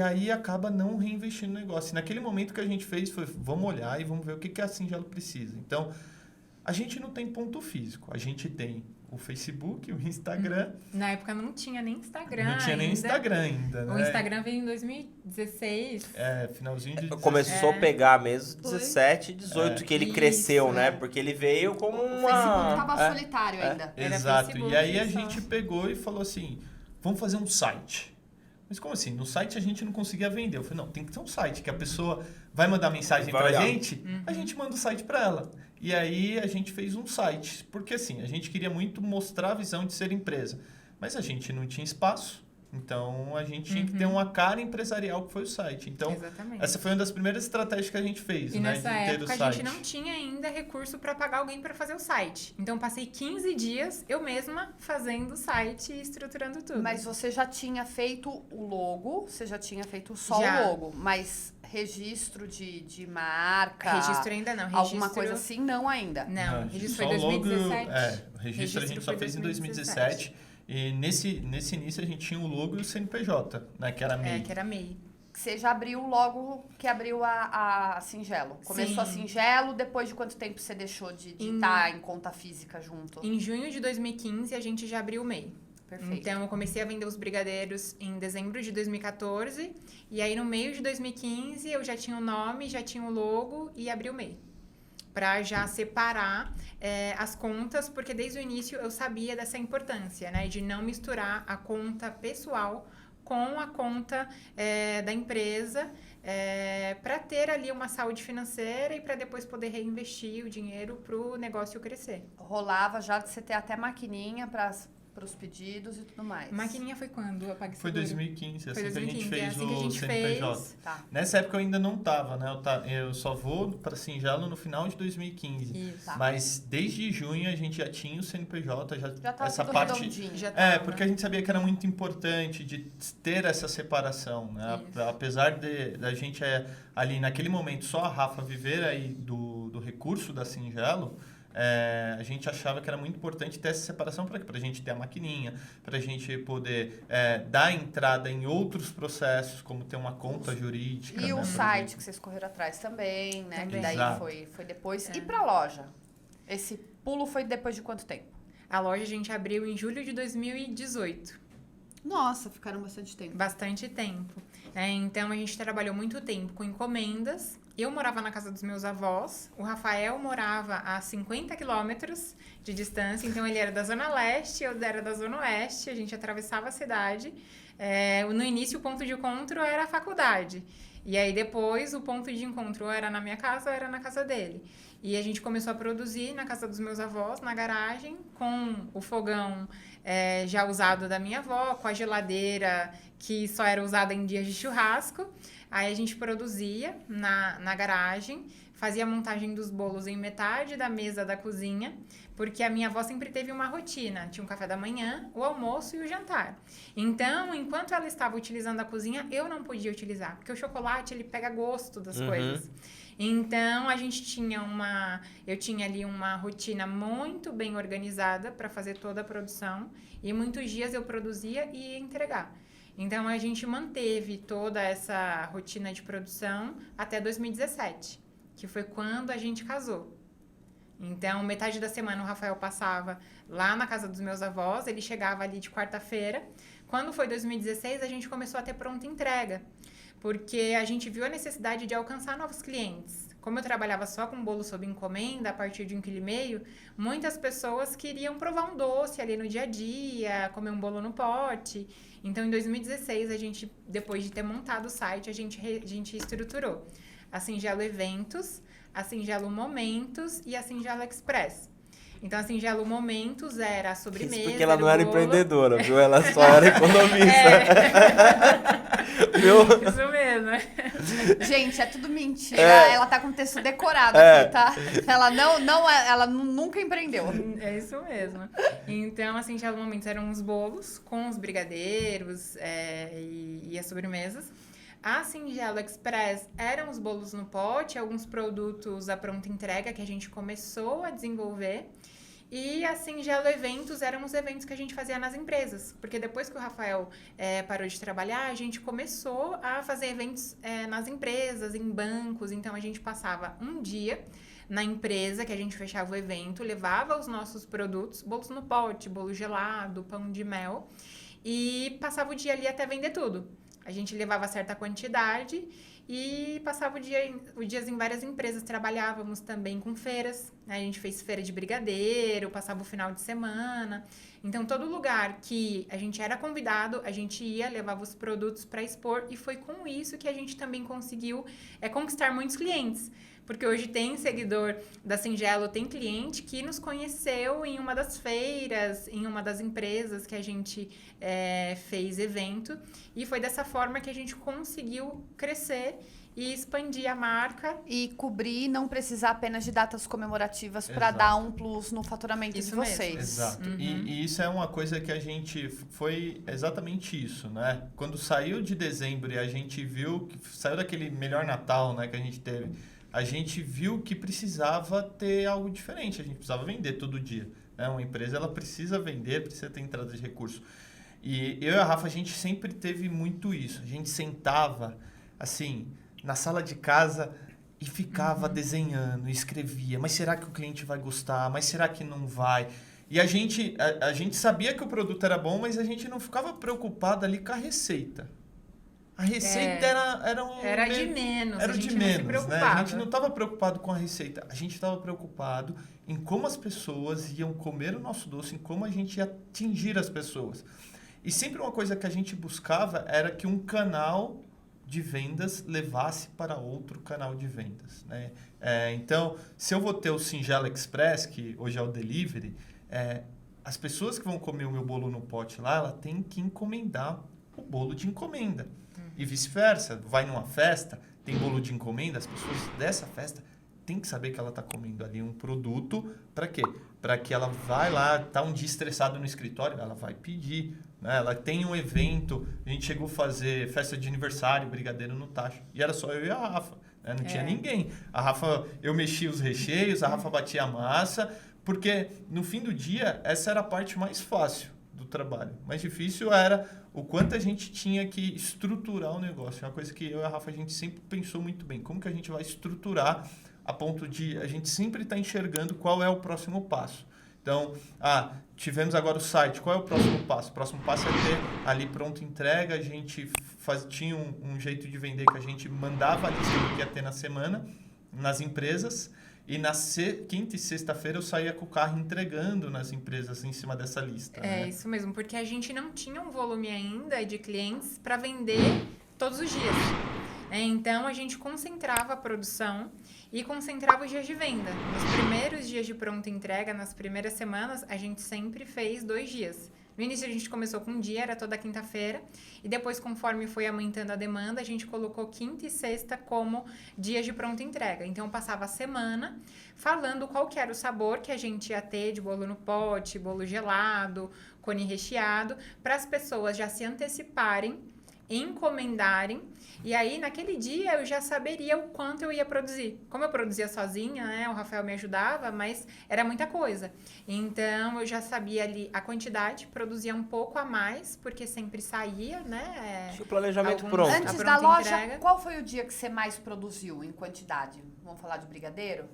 aí acaba não reinvestindo no negócio. E naquele momento que a gente fez foi, vamos olhar e vamos ver o que a Singelo precisa. Então, a gente não tem ponto físico, a gente tem o Facebook, o Instagram. Na época não tinha nem Instagram Não tinha nem ainda. Instagram ainda, né? O Instagram veio em 2016. Finalzinho de Começou a pegar mesmo 17, 18, que ele Isso, cresceu, né? Porque ele veio como O Facebook uma... tava solitário ainda. Era Exato. Facebook E aí a só. gente pegou e falou assim, vamos fazer um site. Mas como assim? No site a gente não conseguia vender. Eu falei, não, tem que ter um site que a pessoa vai mandar mensagem Vai pra olhar. gente, a gente manda o site pra ela. E aí a gente fez um site, porque assim, a gente queria muito mostrar a visão de ser empresa, mas a gente não tinha espaço, então a gente tinha que ter uma cara empresarial que foi o site. Então, Exatamente. essa foi uma das primeiras estratégias que a gente fez, E né, nessa de ter época o a site. gente não tinha ainda recurso para pagar alguém para fazer o site. Então passei 15 dias eu mesma fazendo o site e estruturando tudo. Mas você já tinha feito o logo, você já tinha feito só Já. o logo, mas registro de marca, Registro ainda não. Registro... alguma coisa assim, não ainda. Não, registro só foi o logo, 2017. o registro a gente só foi fez em 2017. E nesse início a gente tinha o logo e o CNPJ, né? Que era MEI. Que era MEI. Você já abriu logo que abriu a Singelo. Começou a Sim. Singelo, depois de quanto tempo você deixou de estar em conta física junto? Em junho de 2015 a gente já abriu o MEI. Perfeito. Então eu comecei a vender os brigadeiros em dezembro de 2014 e aí no meio de 2015 eu já tinha o nome, já tinha o logo e abri o MEI. Para já separar as contas, porque desde o início eu sabia dessa importância, né? De não misturar a conta pessoal com a conta da empresa, para ter ali uma saúde financeira e para depois poder reinvestir o dinheiro para o negócio crescer. Rolava já de você ter até maquininha para para os pedidos e tudo mais. Maquininha foi quando? Apague Foi Seguro? 2015, assim Foi que a gente 2015, fez assim que a o gente CNPJ. fez. Tá. Nessa época eu ainda não tava, né? Eu só vou para Singelo no final de 2015. Isso. Tá. Mas desde junho a gente já tinha o CNPJ, Já tá essa tudo parte. redondinho. Já É, tava. porque a gente sabia que era muito importante de ter essa separação, né? Isso. Apesar da gente ali naquele momento só a Rafa viver aí do recurso da Singelo, a gente achava que era muito importante ter essa separação para a gente ter a maquininha, para a gente poder dar entrada em outros processos, como ter uma conta jurídica. E né, o por site exemplo. que vocês correram atrás também, né? Também. Que daí Exato. foi depois. E pra loja? Esse pulo foi depois de quanto tempo? A loja a gente abriu em julho de 2018. Nossa, ficaram bastante tempo. Bastante tempo. Então, a gente trabalhou muito tempo com encomendas. Eu morava na casa dos meus avós. O Rafael morava a 50 quilômetros de distância. Então, ele era da Zona Leste, eu era da Zona Oeste. A gente atravessava a cidade. No início, o ponto de encontro era a faculdade. E aí, depois, o ponto de encontro ou era na minha casa ou era na casa dele. E a gente começou a produzir na casa dos meus avós, na garagem, com o fogão já usado da minha avó, com a geladeira que só era usada em dias de churrasco. Aí a gente produzia na garagem, fazia a montagem dos bolos em metade da mesa da cozinha, porque a minha avó sempre teve uma rotina. Tinha um café da manhã, o almoço e o jantar. Então, enquanto ela estava utilizando a cozinha, eu não podia utilizar, porque o chocolate, ele pega gosto das coisas. Então, eu tinha ali uma rotina muito bem organizada para fazer toda a produção, e muitos dias eu produzia e ia entregar. Então, a gente manteve toda essa rotina de produção até 2017, que foi quando a gente casou. Então, metade da semana o Rafael passava lá na casa dos meus avós, ele chegava ali de quarta-feira. Quando foi 2016, a gente começou a ter pronta entrega, porque a gente viu a necessidade de alcançar novos clientes. Como eu trabalhava só com bolo sob encomenda, a partir de 1,5 kg, muitas pessoas queriam provar um doce ali no dia a dia, comer um bolo no pote. Então, em 2016, a gente, depois de ter montado o site, a gente estruturou a Singelo Eventos, a Singelo Momentos e a Singelo Express. Então, a Singelo Momentos era a sobremesa. Isso porque ela não o era bolo. empreendedora, viu? Ela só era economista. Viu? Isso mesmo. Gente, é tudo mentira. É. Ela tá com o texto decorado É. aqui, tá? Ela nunca empreendeu. É isso mesmo. Então, assim, já no momento eram os bolos com os brigadeiros e as sobremesas. A Singelo Express eram os bolos no pote, alguns produtos à pronta entrega que a gente começou a desenvolver. E a Singelo Eventos eram os eventos que a gente fazia nas empresas. Porque depois que o Rafael parou de trabalhar, a gente começou a fazer eventos nas empresas, em bancos. Então, a gente passava um dia na empresa, que a gente fechava o evento, levava os nossos produtos, bolos no pote, bolo gelado, pão de mel, e passava o dia ali até vender tudo. A gente levava certa quantidade e passava os dias em várias empresas. Trabalhávamos também com feiras, né? A gente fez feira de brigadeiro, passava o final de semana. Então, todo lugar que a gente era convidado, a gente ia, levava os produtos para expor. E foi com isso que a gente também conseguiu conquistar muitos clientes. Porque hoje tem seguidor da Singelo, tem cliente que nos conheceu em uma das feiras, em uma das empresas que a gente fez evento. E foi dessa forma que a gente conseguiu crescer e expandir a marca. E cobrir, não precisar apenas de datas comemorativas para Exato. dar um plus no faturamento Isso de mesmo. vocês. Exato. Uhum. E isso é uma coisa que a gente... Foi exatamente isso, né? Quando saiu de dezembro e a gente viu... que saiu daquele melhor Natal, né, que a gente teve... A gente viu que precisava ter algo diferente. A gente precisava vender todo dia, né? Uma empresa, ela precisa vender, precisa ter entrada de recurso. E eu e a Rafa, a gente sempre teve muito isso. A gente sentava, assim, na sala de casa e ficava desenhando, escrevia. Mas será que o cliente vai gostar? Mas será que não vai? E a gente sabia que o produto era bom, mas a gente não ficava preocupado ali com a receita. A receita Era de menos, era a gente de não se menos, né? preocupava. A gente não estava preocupado com a receita. A gente estava preocupado em como as pessoas iam comer o nosso doce, em como a gente ia atingir as pessoas. E sempre uma coisa que a gente buscava era que um canal de vendas levasse para outro canal de vendas, né? Então, se eu vou ter o Singelo Express, que hoje é o delivery, as pessoas que vão comer o meu bolo no pote lá, ela tem que encomendar o bolo de encomenda. E vice-versa. Vai numa festa, tem bolo de encomenda, as pessoas dessa festa têm que saber que ela está comendo ali um produto. Para quê? Para que ela vai lá, tá um dia estressado no escritório, ela vai pedir. Né? Ela tem um evento, a gente chegou a fazer festa de aniversário, brigadeiro no tacho. E era só eu e a Rafa. Né? Não tinha ninguém. A Rafa, eu mexia os recheios, a Rafa batia a massa, porque no fim do dia, essa era a parte mais fácil do trabalho. Mais difícil era o quanto a gente tinha que estruturar o negócio. É uma coisa que eu e a Rafa, a gente sempre pensou muito bem. Como que a gente vai estruturar a ponto de a gente sempre estar enxergando qual é o próximo passo. Então, tivemos agora o site, qual é o próximo passo? O próximo passo é ter ali pronta entrega, a gente tinha um jeito de vender que a gente mandava a lista do que ia ter na semana, nas empresas, e na quinta e sexta-feira eu saía com o carro entregando nas empresas em cima dessa lista. É, né? isso mesmo, porque a gente não tinha um volume ainda de clientes para vender todos os dias. Então, a gente concentrava a produção e concentrava os dias de venda. Nos primeiros dias de pronta entrega, nas primeiras semanas, a gente sempre fez 2 dias. No início, a gente começou com um dia, era toda quinta-feira. E depois, conforme foi aumentando a demanda, a gente colocou quinta e sexta como dias de pronta entrega. Então, eu passava a semana falando qual que era o sabor que a gente ia ter de bolo no pote, bolo gelado, cone recheado, para as pessoas já se anteciparem, encomendarem, e aí naquele dia eu já saberia o quanto eu ia produzir. Como eu produzia sozinha, né, o Rafael me ajudava, mas era muita coisa. Então eu já sabia ali a quantidade, produzia um pouco a mais, porque sempre saía, né? Tinha o planejamento alguns- pronto. Antes A da pronta loja, entrega. qual foi o dia que você mais produziu em quantidade? Vamos falar de brigadeiro?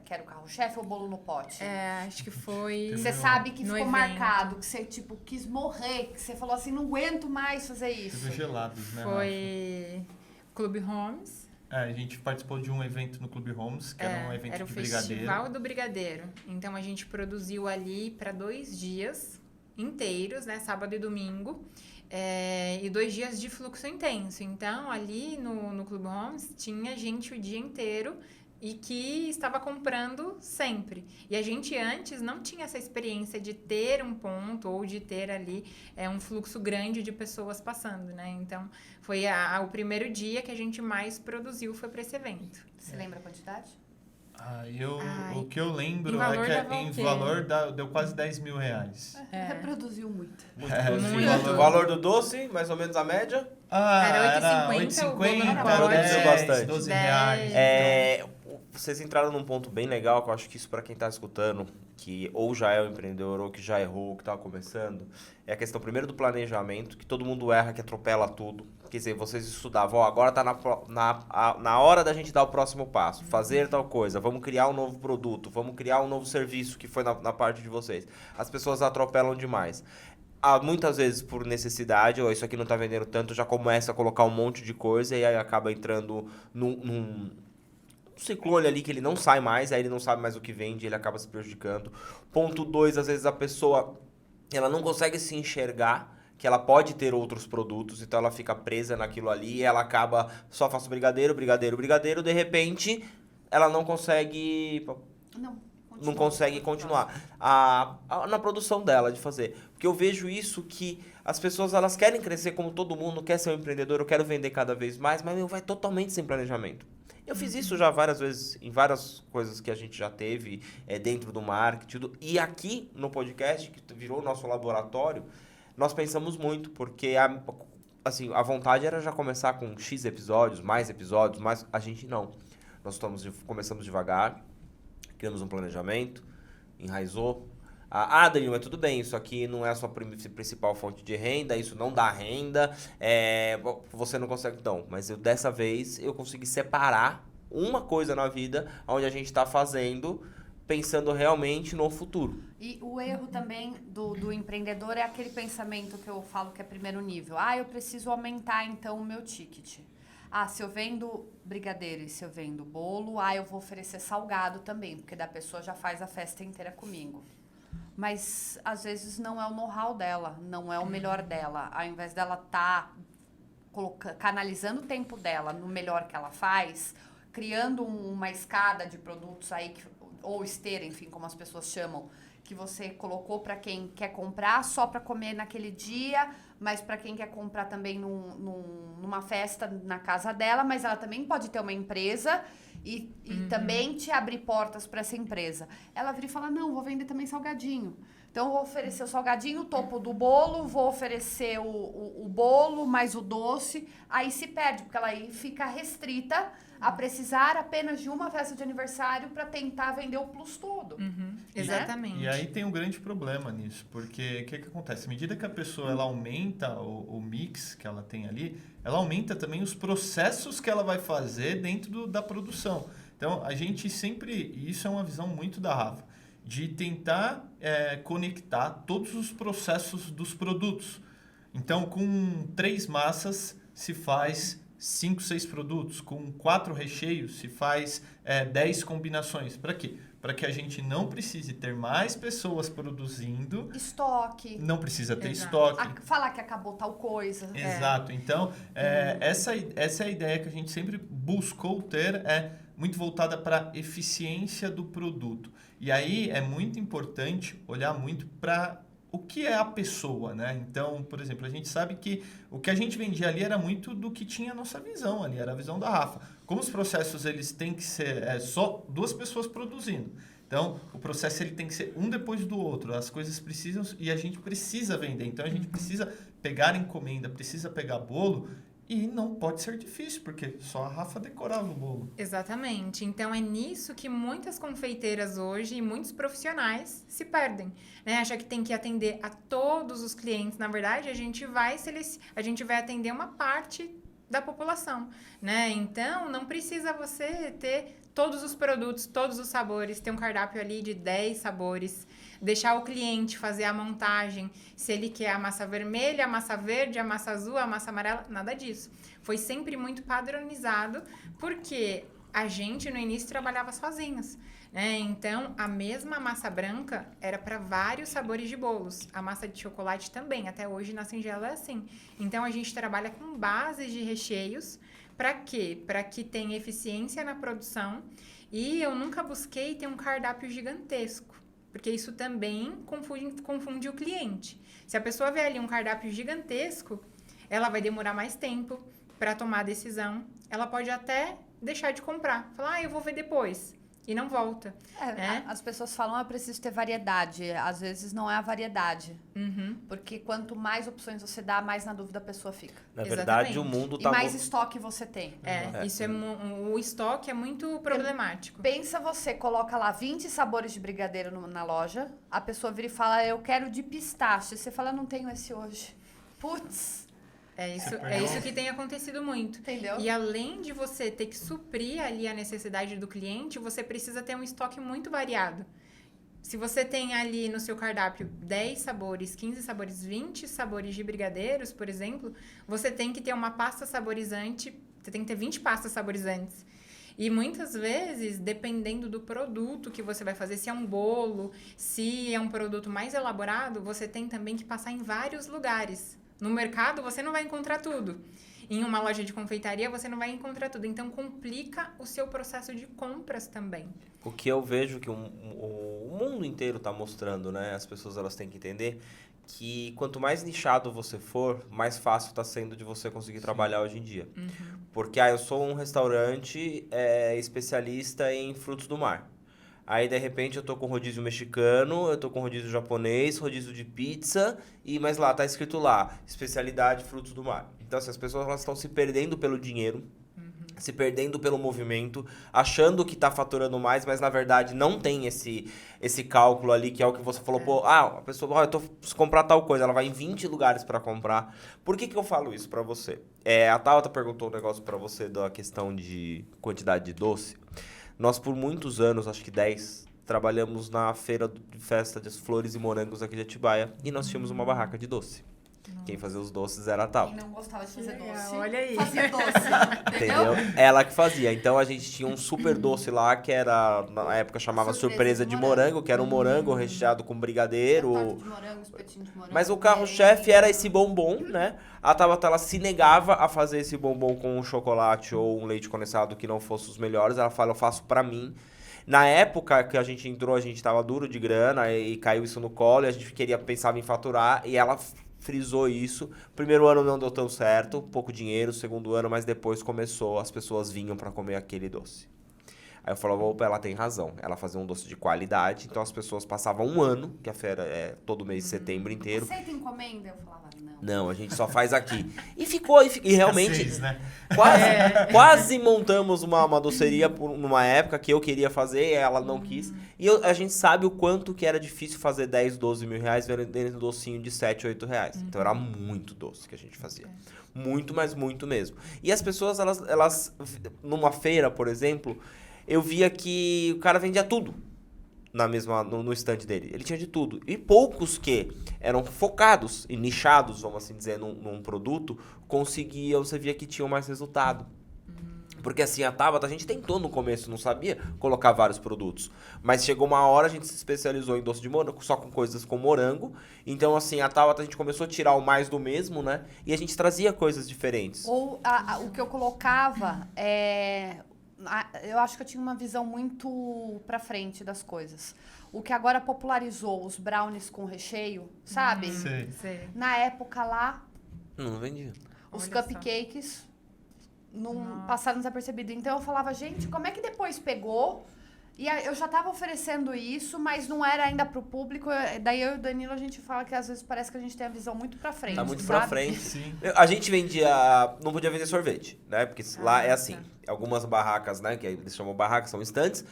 Que era o carro-chefe ou bolo no pote? Acho que foi... Você sabe que no ficou evento. marcado, que você, tipo, quis morrer, que você falou assim, não aguento mais fazer isso. Teve gelados, né, Rafa? Foi Clube Homes. A gente participou de um evento no Clube Homes, que era um evento Era o de brigadeiro. Festival do Brigadeiro. Então, a gente produziu ali para 2 dias inteiros, né? Sábado e domingo. E 2 dias de fluxo intenso. Então, ali no Clube Homes, tinha gente o dia inteiro e que estava comprando sempre. E a gente antes não tinha essa experiência de ter um ponto ou de ter ali um fluxo grande de pessoas passando, né? Então, foi o primeiro dia que a gente mais produziu foi para esse evento. Você lembra a quantidade? O que eu lembro em valor é dava que em o quê? valor deu quase 10 mil reais. Reproduziu muito. Muito. O valor do doce, mais ou menos a média. Era 8,50 8,50, o bolo no era pote. 10, Bastante. 12 10. reais. Vocês entraram num ponto bem legal, que eu acho que isso para quem está escutando, que ou já é um empreendedor ou que já errou, que está começando, é a questão primeiro do planejamento, que todo mundo erra, que atropela tudo. Quer dizer, vocês estudavam, agora está na hora da gente dar o próximo passo, fazer tal coisa, vamos criar um novo produto, vamos criar um novo serviço, que foi na parte de vocês. As pessoas atropelam demais. Muitas vezes por necessidade, ou isso aqui não está vendendo tanto, já começa a colocar um monte de coisa e aí acaba entrando num ciclone ali que ele não sai mais, aí ele não sabe mais o que vende, ele acaba se prejudicando. Ponto 2, às vezes a pessoa ela não consegue se enxergar que ela pode ter outros produtos, então ela fica presa naquilo ali e ela acaba, só faço brigadeiro, de repente ela não consegue... Não consegue continuar na produção dela, de fazer. Porque eu vejo isso que as pessoas elas querem crescer como todo mundo, quer ser um empreendedor, eu quero vender cada vez mais, mas vai totalmente sem planejamento. Eu fiz isso já várias vezes, em várias coisas que a gente já teve dentro do marketing. E aqui no podcast, que virou o nosso laboratório, nós pensamos muito, porque a vontade era já começar com X episódios, mas a gente não. Nós começamos devagar, criamos um planejamento, enraizou. Danilo, mas tudo bem, isso aqui não é a sua principal fonte de renda, isso não dá renda, você não consegue... Não, mas dessa vez eu consegui separar uma coisa na vida onde a gente está fazendo, pensando realmente no futuro. E o erro também do empreendedor é aquele pensamento que eu falo que é primeiro nível. Eu preciso aumentar então o meu ticket. Se eu vendo brigadeiro e se eu vendo bolo, eu vou oferecer salgado também, porque da pessoa já faz a festa inteira comigo. Mas, às vezes, não é o know-how dela, não é o melhor dela. Ao invés dela estar canalizando o tempo dela no melhor que ela faz, criando uma escada de produtos aí, ou esteira, enfim, como as pessoas chamam, que você colocou para quem quer comprar, só para comer naquele dia, mas para quem quer comprar também numa festa na casa dela, mas ela também pode ter uma empresa e também te abrir portas para essa empresa. Ela vira e fala, não, vou vender também salgadinho. Então, eu vou oferecer o salgadinho, o topo do bolo, vou oferecer o bolo, mais o doce. Aí se perde, porque ela aí fica restrita a precisar apenas de uma festa de aniversário para tentar vender o plus todo. Exatamente. E aí tem um grande problema nisso, porque o que acontece? À medida que a pessoa ela aumenta o mix que ela tem ali, ela aumenta também os processos que ela vai fazer dentro da produção. Então, a gente sempre... E isso é uma visão muito da Rafa, de tentar conectar todos os processos dos produtos. Então, com 3 massas se faz 5, 6 produtos. Com 4 recheios se faz 10 combinações. Para quê? Para que a gente não precise ter mais pessoas produzindo. Estoque. Não precisa ter Exato. estoque. Falar que acabou tal coisa. Exato. Então, essa é a ideia que a gente sempre buscou ter, muito voltada para a eficiência do produto. E aí é muito importante olhar muito para o que é a pessoa, né? Então, por exemplo, a gente sabe que o que a gente vendia ali era muito do que tinha a nossa visão ali, era a visão da Rafa. Como os processos eles têm que ser só 2 pessoas produzindo. Então, o processo ele tem que ser um depois do outro. As coisas precisam e a gente precisa vender. Então, a gente precisa pegar encomenda, precisa pegar bolo e não pode ser difícil, porque só a Rafa decorava o bolo. Exatamente. Então, é nisso que muitas confeiteiras hoje e muitos profissionais se perdem. Né? Acha que tem que atender a todos os clientes. Na verdade, a gente vai atender uma parte da população, né? Então, não precisa você ter todos os produtos, todos os sabores, ter um cardápio ali de 10 sabores, deixar o cliente fazer a montagem, se ele quer a massa vermelha, a massa verde, a massa azul, a massa amarela, nada disso. Foi sempre muito padronizado, porque a gente no início trabalhava sozinhos, né? Então, a mesma massa branca era para vários sabores de bolos. A massa de chocolate também, até hoje na Singela é assim. Então, a gente trabalha com bases de recheios. Para quê? Para que tenha eficiência na produção. E eu nunca busquei ter um cardápio gigantesco, porque isso também confunde o cliente. Se a pessoa vê ali um cardápio gigantesco, ela vai demorar mais tempo para tomar a decisão. Ela pode até deixar de comprar. Falar, eu vou ver depois. E não volta. Né? As pessoas falam, eu preciso ter variedade. Às vezes não é a variedade. Porque quanto mais opções você dá, mais na dúvida a pessoa fica. Na verdade, o mundo tá... E mais estoque você tem. Isso o estoque é muito problemático. Pensa você, coloca lá 20 sabores de brigadeiro na loja, a pessoa vira e fala, eu quero de pistache. Você fala, não tenho esse hoje. Putz... É isso que tem acontecido muito. Entendeu? E além de você ter que suprir ali a necessidade do cliente, você precisa ter um estoque muito variado. Se você tem ali no seu cardápio 10 sabores, 15 sabores, 20 sabores de brigadeiros, por exemplo, você tem que ter uma pasta saborizante, você tem que ter 20 pastas saborizantes. E muitas vezes, dependendo do produto que você vai fazer, se é um bolo, se é um produto mais elaborado, você tem também que passar em vários lugares. No mercado, você não vai encontrar tudo. Em uma loja de confeitaria, você não vai encontrar tudo. Então, complica o seu processo de compras também. O que eu vejo que o mundo inteiro está mostrando, né? As pessoas elas têm que entender que quanto mais nichado você for, mais fácil está sendo de você conseguir trabalhar hoje em dia. Porque, eu sou um restaurante especialista em frutos do mar. Aí, de repente, eu tô com rodízio mexicano, eu tô com rodízio japonês, rodízio de pizza, mas lá, tá escrito lá, especialidade frutos do mar. Então, assim, as pessoas elas estão se perdendo pelo dinheiro, se perdendo pelo movimento, achando que tá faturando mais, mas, na verdade, não tem esse cálculo ali, que é o que você falou, pô, a pessoa, eu preciso comprar tal coisa, ela vai em 20 lugares para comprar. Por que eu falo isso para você? A Tabata perguntou um negócio para você da questão de quantidade de doce. Nós, por muitos anos, acho que 10, trabalhamos na feira de festa de flores e morangos aqui de Atibaia. E nós tínhamos uma barraca de doce. Quem fazia os doces era a Tal. Quem não gostava de fazer doce, olha aí. fazia doce. Entendeu? Ela que fazia. Então, a gente tinha um super doce lá, que era, na época, chamava surpresa de morango, que era um morango recheado com brigadeiro. Torta de morango, espetinho de morango. Mas o carro-chefe era esse bombom, né? A Tabata, ela se negava a fazer esse bombom com um chocolate ou um leite condensado que não fosse os melhores. Ela fala, eu faço pra mim. Na época que a gente entrou, a gente tava duro de grana e caiu isso no colo e a gente pensava em faturar e ela frisou isso. Primeiro ano não deu tão certo, pouco dinheiro, segundo ano, mas depois começou, as pessoas vinham para comer aquele doce. Aí eu falava, opa, ela tem razão. Ela fazia um doce de qualidade, então as pessoas passavam um ano, que a feira é todo mês de setembro inteiro. Aceita encomenda? Eu falava, não. Não, a gente só faz aqui. E realmente, Escassez, né? quase montamos uma doceria numa época que eu queria fazer e ela não quis. E a gente sabe o quanto que era difícil fazer 10, 12 mil reais vendendo um docinho de 7, 8 reais. Então era muito doce que a gente fazia. Muito, mas muito mesmo. E as pessoas, elas numa feira, por exemplo, eu via que o cara vendia tudo no stand dele. Ele tinha de tudo. E poucos que eram focados e nichados, vamos assim dizer, num produto, você via que tinham mais resultado. Porque assim, a Tabata, a gente tentou no começo, não sabia colocar vários produtos. Mas chegou uma hora, a gente se especializou em doce de morango, só com coisas com morango. Então assim, a Tabata, a gente começou a tirar o mais do mesmo, né? E a gente trazia coisas diferentes. Ou o que eu colocava eu acho que eu tinha uma visão muito pra frente das coisas. O que agora popularizou os brownies com recheio, sabe? Sei. Na época lá, Não vendia. os Olha cupcakes não passaram desapercebido. Então eu falava, gente, como é que depois pegou? E eu já tava oferecendo isso, mas não era ainda pro público. Daí eu e o Danilo, a gente fala que às vezes parece que a gente tem a visão muito pra frente, Tá muito sabe? pra frente. Sim. A gente vendia... Não podia vender sorvete, né? Porque lá é assim. Algumas barracas, né? Que eles chamam barracas, são estantes.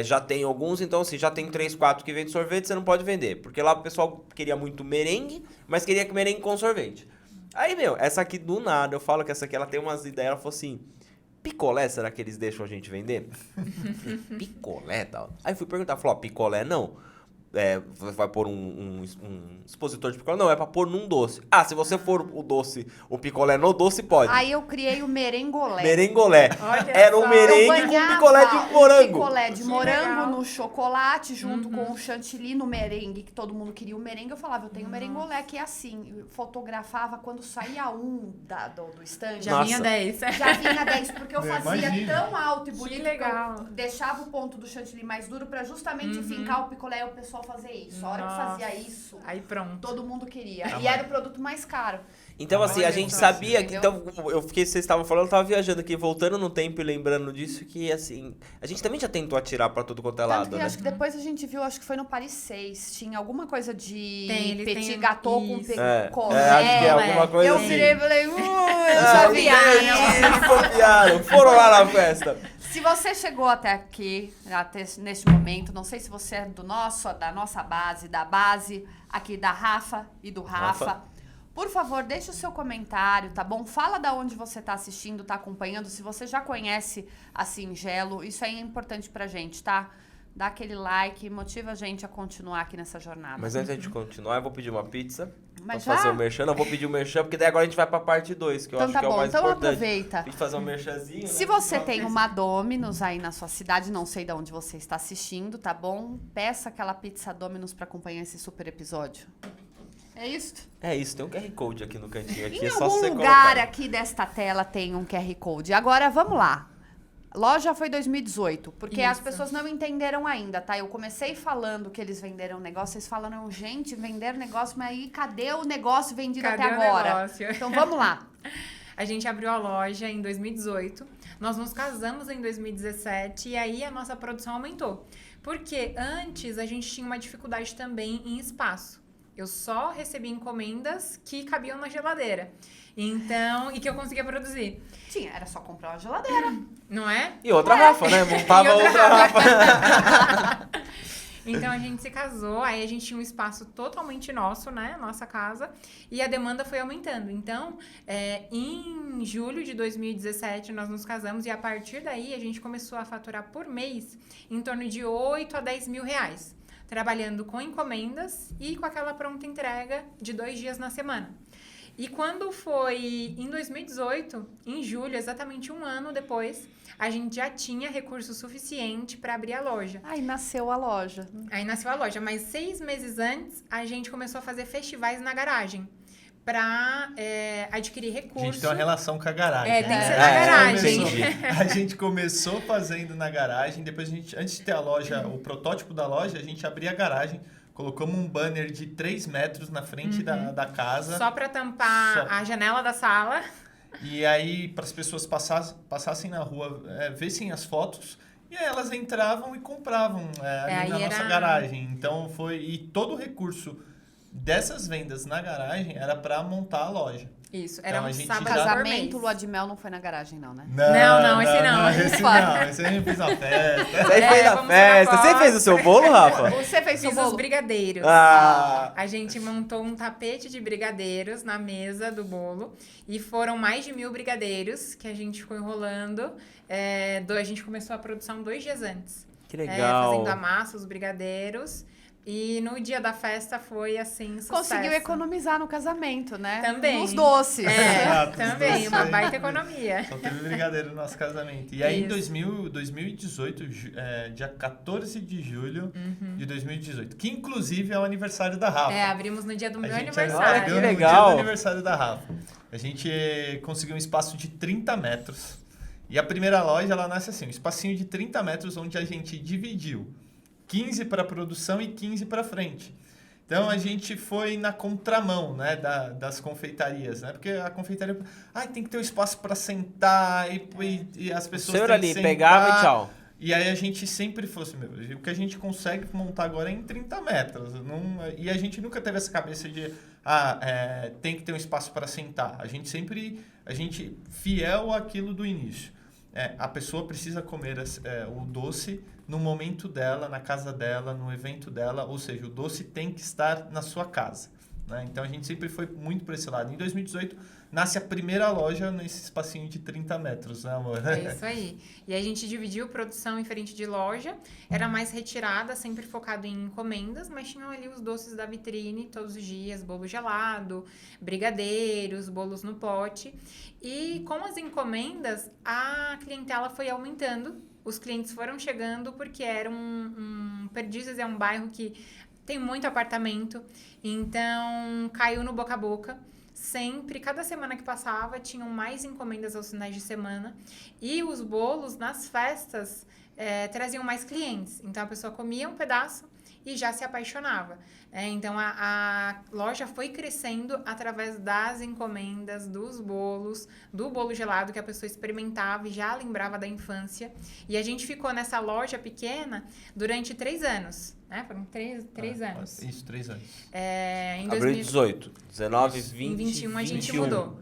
Já tem alguns, então assim, já tem 3, 4 que vendem sorvete, você não pode vender. Porque lá o pessoal queria muito merengue, mas queria merengue com sorvete. Aí, essa aqui do nada, eu falo que essa aqui, ela tem umas ideias, ela falou assim... Picolé, será que eles deixam a gente vender? Falei, picolé e tal. Aí fui perguntar, falou, picolé não. Vai pôr um expositor de picolé? Não, é pra pôr num doce. Ah, se você for o picolé no doce, pode. Aí eu criei o merengolé. Merengolé. Olha Era um só. merengue com picolé de morango. Picolé de Que morango legal. no chocolate, junto com o chantilly no merengue, que todo mundo queria o merengue. Eu falava, eu tenho merengolé, que é assim. Eu fotografava quando saía do stand. Já Nossa. vinha 10. Já vinha 10, porque eu fazia Imagina. tão alto e bonito legal. que eu deixava o ponto do chantilly mais duro pra justamente fincar o picolé e o pessoal fazer isso. A hora que Nossa. fazia isso, Aí pronto. todo mundo queria. Ah, E era o produto mais caro. Então, assim, a gente só, sabia que... entendeu? Então, vocês estavam falando, eu tava viajando aqui, voltando no tempo e lembrando disso, que, assim... A gente também já tentou atirar pra tudo quanto é Tanto lado, que né? acho que depois a gente viu, acho que foi no Paris 6, tinha alguma coisa de Tem, eles petit têm gâteau com isso. picolé. acho que é alguma coisa Eu assim. virei e falei, eu Ah, sabia. eles copiaram, foram lá na festa. Se você chegou até aqui, neste momento, não sei se você é da nossa base, da base aqui da Rafa e do Rafa. Por favor, deixe o seu comentário, tá bom? Fala da onde você tá assistindo, tá acompanhando. Se você já conhece a Singelo, isso aí é importante pra gente, tá? Dá aquele like, motiva a gente a continuar aqui nessa jornada. Mas antes de continuar, eu vou pedir uma pizza. Mas Pra fazer já? o merchan. Não, vou pedir o merchan, porque daí agora a gente vai pra parte 2, que eu Então acho tá que é o bom, mais então importante. aproveita. Tem que fazer um merchanzinho, Se né? você tem uma Domino's aí na sua cidade, não sei de onde você está assistindo, tá bom? Peça aquela pizza Domino's pra acompanhar esse super episódio. É isso? É isso, tem um QR Code aqui no cantinho. Aqui, Em é só algum você lugar colocar. aqui desta tela tem um QR Code. Agora, vamos lá. Loja foi 2018, porque as Isso. pessoas não entenderam ainda, tá? Eu comecei falando que eles venderam negócio, vocês falaram, gente, venderam negócio, mas aí cadê o negócio vendido Cadê até o agora? negócio? Então, vamos lá. A gente abriu a loja em 2018. Nós nos casamos em 2017 e aí a nossa produção aumentou. Porque antes a gente tinha uma dificuldade também em espaço. Eu só recebia encomendas que cabiam na geladeira. Então, e que eu conseguia produzir. Era só comprar uma geladeira. Não é? E outra Rafa, né? Montava E outra outra Rafa. Então a gente se casou, aí a gente tinha um espaço totalmente nosso, né? Nossa casa. E a demanda foi aumentando. Então, em julho de 2017, nós nos casamos e a partir daí a gente começou a faturar por mês em torno de 8 a 10 mil reais. Trabalhando com encomendas e com aquela pronta entrega de 2 dias na semana. E quando foi em 2018, em julho, exatamente um ano depois, a gente já tinha recurso suficiente para abrir a loja. Aí nasceu a loja. Aí nasceu a loja, mas 6 meses antes, a gente começou a fazer festivais na garagem. para adquirir A recursos. gente tem uma relação com a garagem. Tem que né? ser na garagem. A gente começou fazendo na garagem, depois antes de ter a loja, o protótipo da loja, a gente abria a garagem, colocamos um banner de 3 metros na frente da casa. Só para tampar a janela da sala. E aí, para as pessoas passassem na rua, vissem as fotos, e aí elas entravam e compravam ali na nossa garagem. Então, e todo o recurso dessas vendas na garagem era para montar a loja. Isso, era Então, um a gente sábado já- por Casamento, mês. lua de mel não foi na garagem, não, né? Não, esse não. Esse a gente fez a festa. Você fez a vamos festa. na Você foto. fez o seu bolo, Rafa? Você fez seu Fiz os bolo? brigadeiros. Ah, A gente montou um tapete de brigadeiros na mesa do bolo. E foram mais de 1.000 brigadeiros que a gente ficou enrolando. A gente começou a produção 2 dias antes. que legal. Fazendo a massa, os brigadeiros. E no dia da festa foi assim, sucesso. Conseguiu economizar no casamento, né? Também. Nos doces. Exato, os Também, doces uma aí. baita economia. Só teve brigadeiro no nosso casamento. E aí, em Isso. 2018, dia 14 de julho de 2018, que inclusive é o aniversário da Rafa. Abrimos no dia do meu Olha, que aniversário. Que no legal. dia do aniversário da Rafa. A gente conseguiu um espaço de 30 metros. E a primeira loja, ela nasce assim, um espacinho de 30 metros onde a gente dividiu 15 para produção e 15 para frente. Então, a gente foi na contramão, né, das confeitarias, né? Porque a confeitaria, tem que ter um espaço para sentar e as O pessoas senhor têm ali que sentar. pegava e tchau. E aí a gente sempre falou assim, o que a gente consegue montar agora é em 30 metros. E a gente nunca teve essa cabeça de, tem que ter um espaço para sentar. A gente fiel àquilo do início. A pessoa precisa comer o doce no momento dela, na casa dela, no evento dela. Ou seja, o doce tem que estar na sua casa. Né? Então, a gente sempre foi muito por esse lado. Em 2018, nasce a primeira loja nesse espacinho de 30 metros, né, amor? É isso aí. E aí a gente dividiu produção em frente de loja. Era mais retirada, sempre focado em encomendas, mas tinham ali os doces da vitrine todos os dias, bolo gelado, brigadeiros, bolos no pote. E com as encomendas, a clientela foi aumentando. Os clientes foram chegando porque era Perdizes é um bairro que tem muito apartamento, então caiu no boca a boca. Sempre, cada semana que passava, tinham mais encomendas aos finais de semana. E os bolos, nas festas, traziam mais clientes. Então, a pessoa comia um pedaço e já se apaixonava. Então, a loja foi crescendo através das encomendas, dos bolos, do bolo gelado que a pessoa experimentava e já lembrava da infância. E a gente ficou nessa loja pequena durante 3 anos. Foram 3 anos. Isso, 3 anos. Em Abriu em 18, 19, 20, em 21 a gente 21. mudou.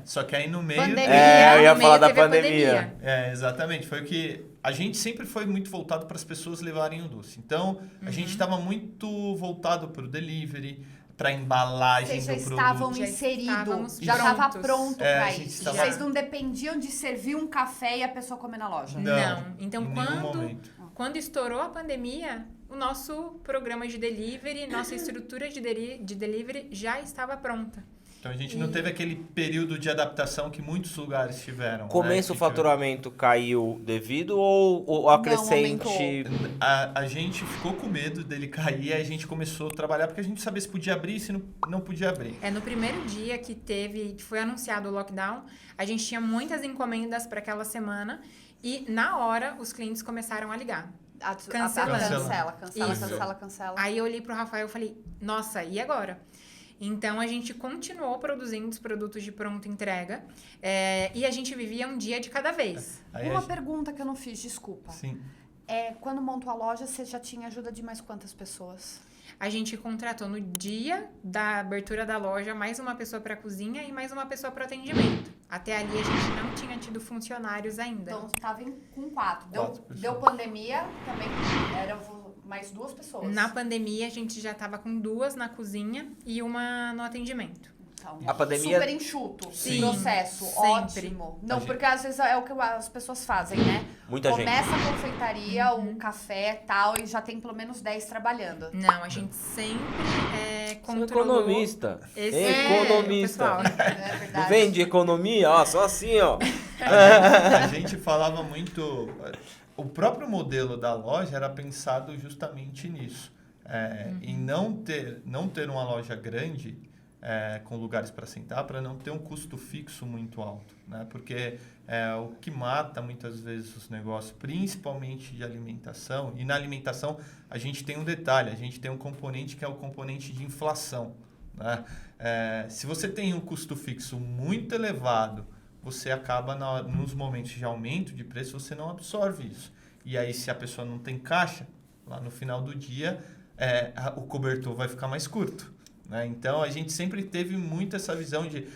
Só que aí no meio... Pandemia. Eu ia no meio falar da teve a pandemia. Exatamente. Foi o que... A gente sempre foi muito voltado para as pessoas levarem o doce. Então, a gente estava muito voltado para o delivery, para a embalagem Vocês já do produto. estavam Já inseridos, estávamos já estava prontos. pronto A para gente isso. estava- Vocês não dependiam de servir um café e a pessoa comer na loja. Não. Então, em nenhum momento. quando estourou a pandemia, o nosso programa de delivery, nossa estrutura de delivery já estava pronta. Então, a gente não teve aquele período de adaptação que muitos lugares tiveram. Começo né? o faturamento caiu devido ou acrescente? A gente ficou com medo dele cair e a gente começou a trabalhar porque a gente sabia se podia abrir e se não podia abrir. No primeiro dia que foi anunciado o lockdown, a gente tinha muitas encomendas para aquela semana e na hora os clientes começaram a ligar. Cancela. Isso. Cancela. Aí eu olhei pro Rafael e falei, nossa, e agora? Então, a gente continuou produzindo os produtos de pronta entrega e a gente vivia um dia de cada vez. Aí Uma pergunta que eu não fiz, desculpa. Sim. Quando montou a loja, você já tinha ajuda de mais quantas pessoas? A gente contratou no dia da abertura da loja mais uma pessoa para cozinha e mais uma pessoa para atendimento. Até ali, a gente não tinha tido funcionários ainda. Então, estava com 4. Quatro pessoas. Deu pandemia, também eram mais 2 pessoas. Na pandemia, a gente já estava com 2 na cozinha e uma no atendimento. Então, A pandemia- super enxuto o Sim, processo, sempre. ótimo. Não, gente- porque às vezes é o que as pessoas fazem, né? Muita gente. Começa a confeitaria, o café e tal, e já tem pelo menos 10 trabalhando. Não, a gente sempre Sou controlou... economista. Esse Economista. pessoal. É Não verdade. vem de economia, ó, só assim, ó. A gente falava muito... O próprio modelo da loja era pensado justamente nisso. Em não ter uma loja grande, com lugares para sentar, para não ter um custo fixo muito alto, né? Porque o que mata muitas vezes os negócios, principalmente de alimentação, e na alimentação a gente tem um detalhe, a gente tem um componente que é o componente de inflação, né? Se você tem um custo fixo muito elevado, você acaba nos momentos de aumento de preço, você não absorve isso. E aí, se a pessoa não tem caixa, lá no final do dia, o cobertor vai ficar mais curto, né? Então, a gente sempre teve muito essa visão de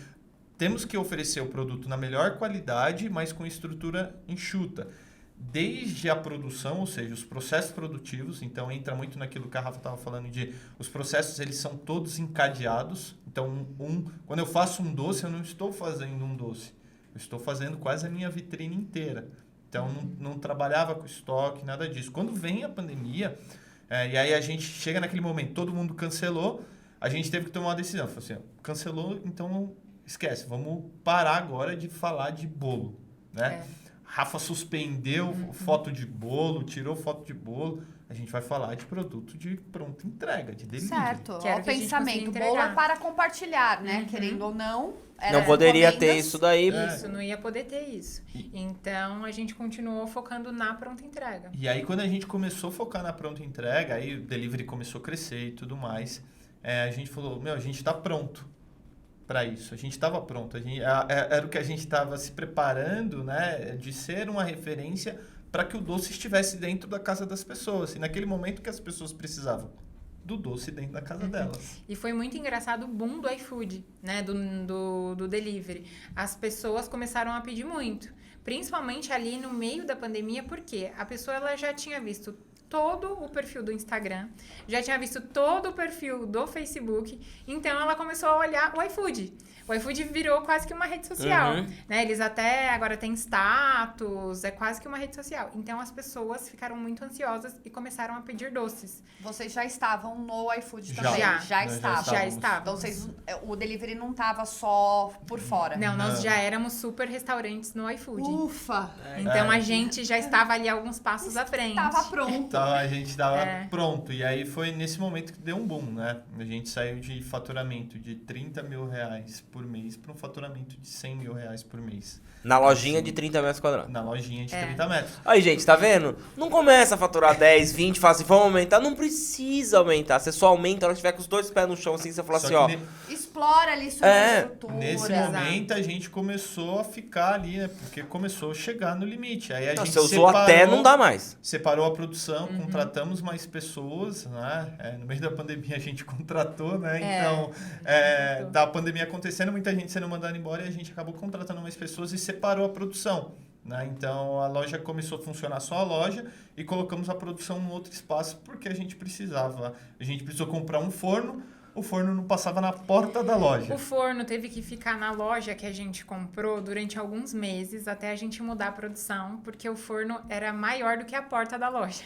temos que oferecer o produto na melhor qualidade, mas com estrutura enxuta. Desde a produção, ou seja, os processos produtivos, então entra muito naquilo que a Rafa estava falando de os processos, eles são todos encadeados. Então, quando eu faço um doce, eu não estou fazendo um doce, eu estou fazendo quase a minha vitrine inteira. Então, não trabalhava com estoque, nada disso. Quando vem a pandemia, e aí a gente chega naquele momento, todo mundo cancelou, a gente teve que tomar uma decisão. Falou assim, cancelou, então esquece, vamos parar agora de falar de bolo, né? Rafa suspendeu foto de bolo, tirou foto de bolo. A gente vai falar de produto de pronta entrega, de delivery. Certo. Que era Ó, o o que a gente pensamento, conseguia bolo é entregar. para compartilhar, né? Querendo ou não. Não poderia ter encomendas. isso daí. Isso, não ia poder ter isso. Então, a gente continuou focando na pronta entrega. E aí, quando a gente começou a focar na pronta entrega, aí o delivery começou a crescer e tudo mais, a gente falou, a gente está pronto para isso. A gente estava pronto. Era o que a gente estava se preparando, né, de ser uma referência para que o doce estivesse dentro da casa das pessoas. E naquele momento que as pessoas precisavam do doce dentro da casa delas. E foi muito engraçado o boom do iFood, né? Do delivery. As pessoas começaram a pedir muito. Principalmente ali no meio da pandemia, porque a pessoa ela já tinha visto todo o perfil do Instagram, já tinha visto todo o perfil do Facebook, então ela começou a olhar o iFood. O iFood virou quase que uma rede social, né? Eles até agora têm status, é quase que uma rede social. Então, as pessoas ficaram muito ansiosas e começaram a pedir doces. Vocês já estavam no iFood Já. também? Já. Já Nós já estavam. Já estavam. Então, o delivery não estava só por fora. Não, nós Não. já éramos super restaurantes no iFood. Ufa! Então, a gente já estava ali alguns passos à frente. Tava pronto. Então, a gente estava pronto. E aí, foi nesse momento que deu um boom, né? A gente saiu de faturamento de 30 mil reais por mês para um faturamento de 100 mil reais por mês. Na lojinha de 30 metros quadrados. Na lojinha de 30 metros. Aí, gente, tá vendo? Não começa a faturar 10, 20, fala assim, vamos aumentar. Não precisa aumentar. Você só aumenta na hora que tiver com os dois pés no chão, assim, você fala Só assim, que ó. Explora ali sua estrutura. Nesse Exato. momento, a gente começou a ficar ali, né? Porque começou a chegar no limite. Aí a Não, gente você usou até não dá mais. Separou a produção, contratamos mais pessoas, né? No meio da pandemia a gente contratou, né? Então, da pandemia acontecendo, muita gente sendo mandada embora e a gente acabou contratando mais pessoas e separou a produção, né? Então, a loja começou a funcionar só a loja e colocamos a produção em outro espaço porque a gente precisava. A gente precisou comprar um forno, o forno não passava na porta da loja. O forno teve que ficar na loja que a gente comprou durante alguns meses até a gente mudar a produção, porque o forno era maior do que a porta da loja.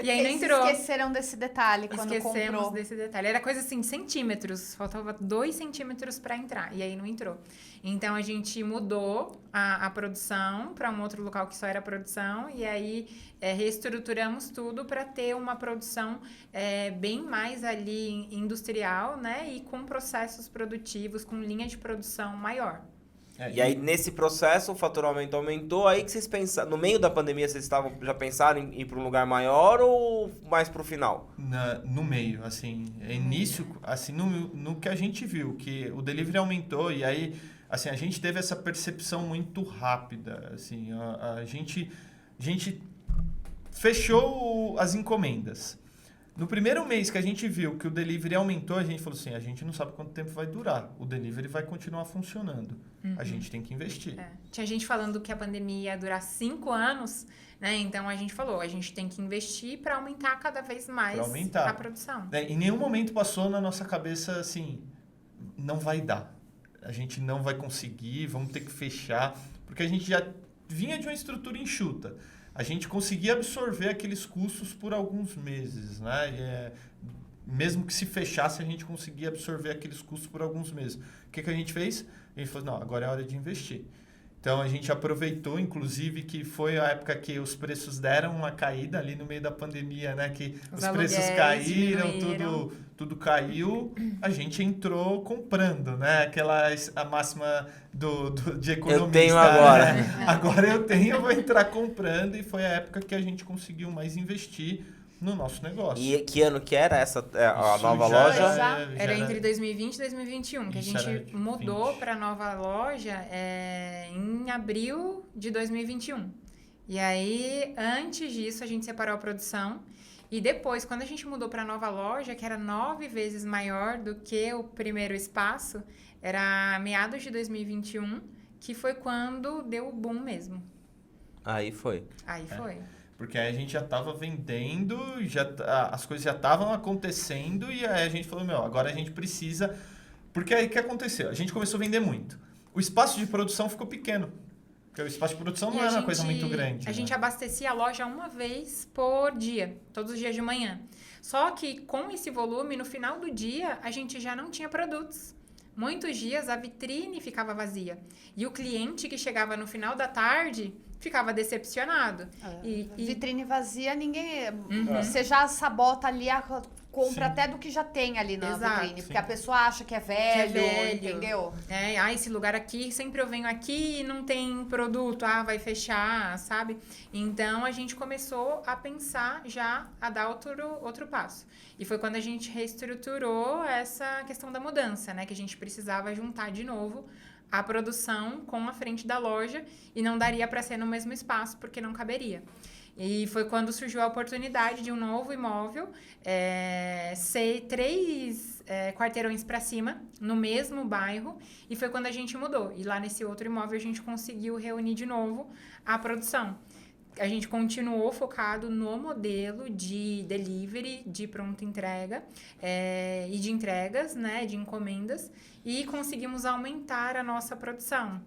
E aí não Eles entrou. esqueceram desse detalhe quando Esquecemos comprou. desse detalhe. Era coisa assim, centímetros. Faltava 2 centímetros para entrar. E aí não entrou. Então, a gente mudou a produção para um outro local que só era produção. E aí, reestruturamos tudo para ter uma produção bem mais ali industrial, né? E com processos produtivos, com linha de produção maior. E aí, nesse processo, o faturamento aumentou. Aí que vocês pensaram... No meio da pandemia, vocês já pensaram em ir para um lugar maior ou mais para o final? No meio, assim, início, assim, no que a gente viu, que o delivery aumentou e aí, assim, a gente teve essa percepção muito rápida, assim, a gente fechou as encomendas. No primeiro mês que a gente viu que o delivery aumentou, a gente falou assim, a gente não sabe quanto tempo vai durar, o delivery vai continuar funcionando, a gente tem que investir. Tinha gente falando que a pandemia ia durar 5 anos, né? Então, a gente falou, a gente tem que investir para aumentar cada vez mais a produção. Em nenhum momento passou na nossa cabeça assim, não vai dar, a gente não vai conseguir, vamos ter que fechar, porque a gente já vinha de uma estrutura enxuta. A gente conseguia absorver aqueles custos por alguns meses, né? Mesmo que se fechasse, a gente conseguia absorver aqueles custos por alguns meses. O que a gente fez? A gente falou, não, agora é hora de investir. Então, a gente aproveitou, inclusive, que foi a época que os preços deram uma caída ali no meio da pandemia, né? Que os preços caíram, tudo caiu. A gente entrou comprando, né? A máxima de economista. Eu tenho agora. Né? Agora eu vou entrar comprando. E foi a época que a gente conseguiu mais investir no nosso negócio. E que ano que era a nova loja? Era entre 2020 e 2021, que a gente mudou para a nova loja em abril de 2021. E aí, antes disso, a gente separou a produção. E depois, quando a gente mudou para a nova loja, que era 9 vezes maior do que o primeiro espaço, era meados de 2021, que foi quando deu o boom mesmo. Aí foi. Aí foi. Porque aí a gente já estava vendendo, as coisas já estavam acontecendo e aí a gente falou, agora a gente precisa... Porque aí o que aconteceu? A gente começou a vender muito. O espaço de produção ficou pequeno. Porque o espaço de produção não era uma coisa muito grande. A gente abastecia a loja uma vez por dia, todos os dias de manhã. Só que com esse volume, no final do dia, a gente já não tinha produtos. Muitos dias a vitrine ficava vazia. E o cliente que chegava no final da tarde ficava decepcionado. Vitrine vazia, ninguém... Você já sabota ali a compra até do que já tem ali na vitrine. Porque a pessoa acha que é velho, entendeu? Esse lugar aqui, sempre eu venho aqui e não tem produto. Vai fechar, sabe? Então, a gente começou a pensar já a dar outro passo. E foi quando a gente reestruturou essa questão da mudança, né? Que a gente precisava juntar de novo a produção com a frente da loja e não daria para ser no mesmo espaço porque não caberia. E foi quando surgiu a oportunidade de um novo imóvel, ser 3 quarteirões para cima, no mesmo bairro, e foi quando a gente mudou. E lá nesse outro imóvel a gente conseguiu reunir de novo a produção. A gente continuou focado no modelo de delivery, de pronta entrega e de entregas, né, de encomendas, e conseguimos aumentar a nossa produção.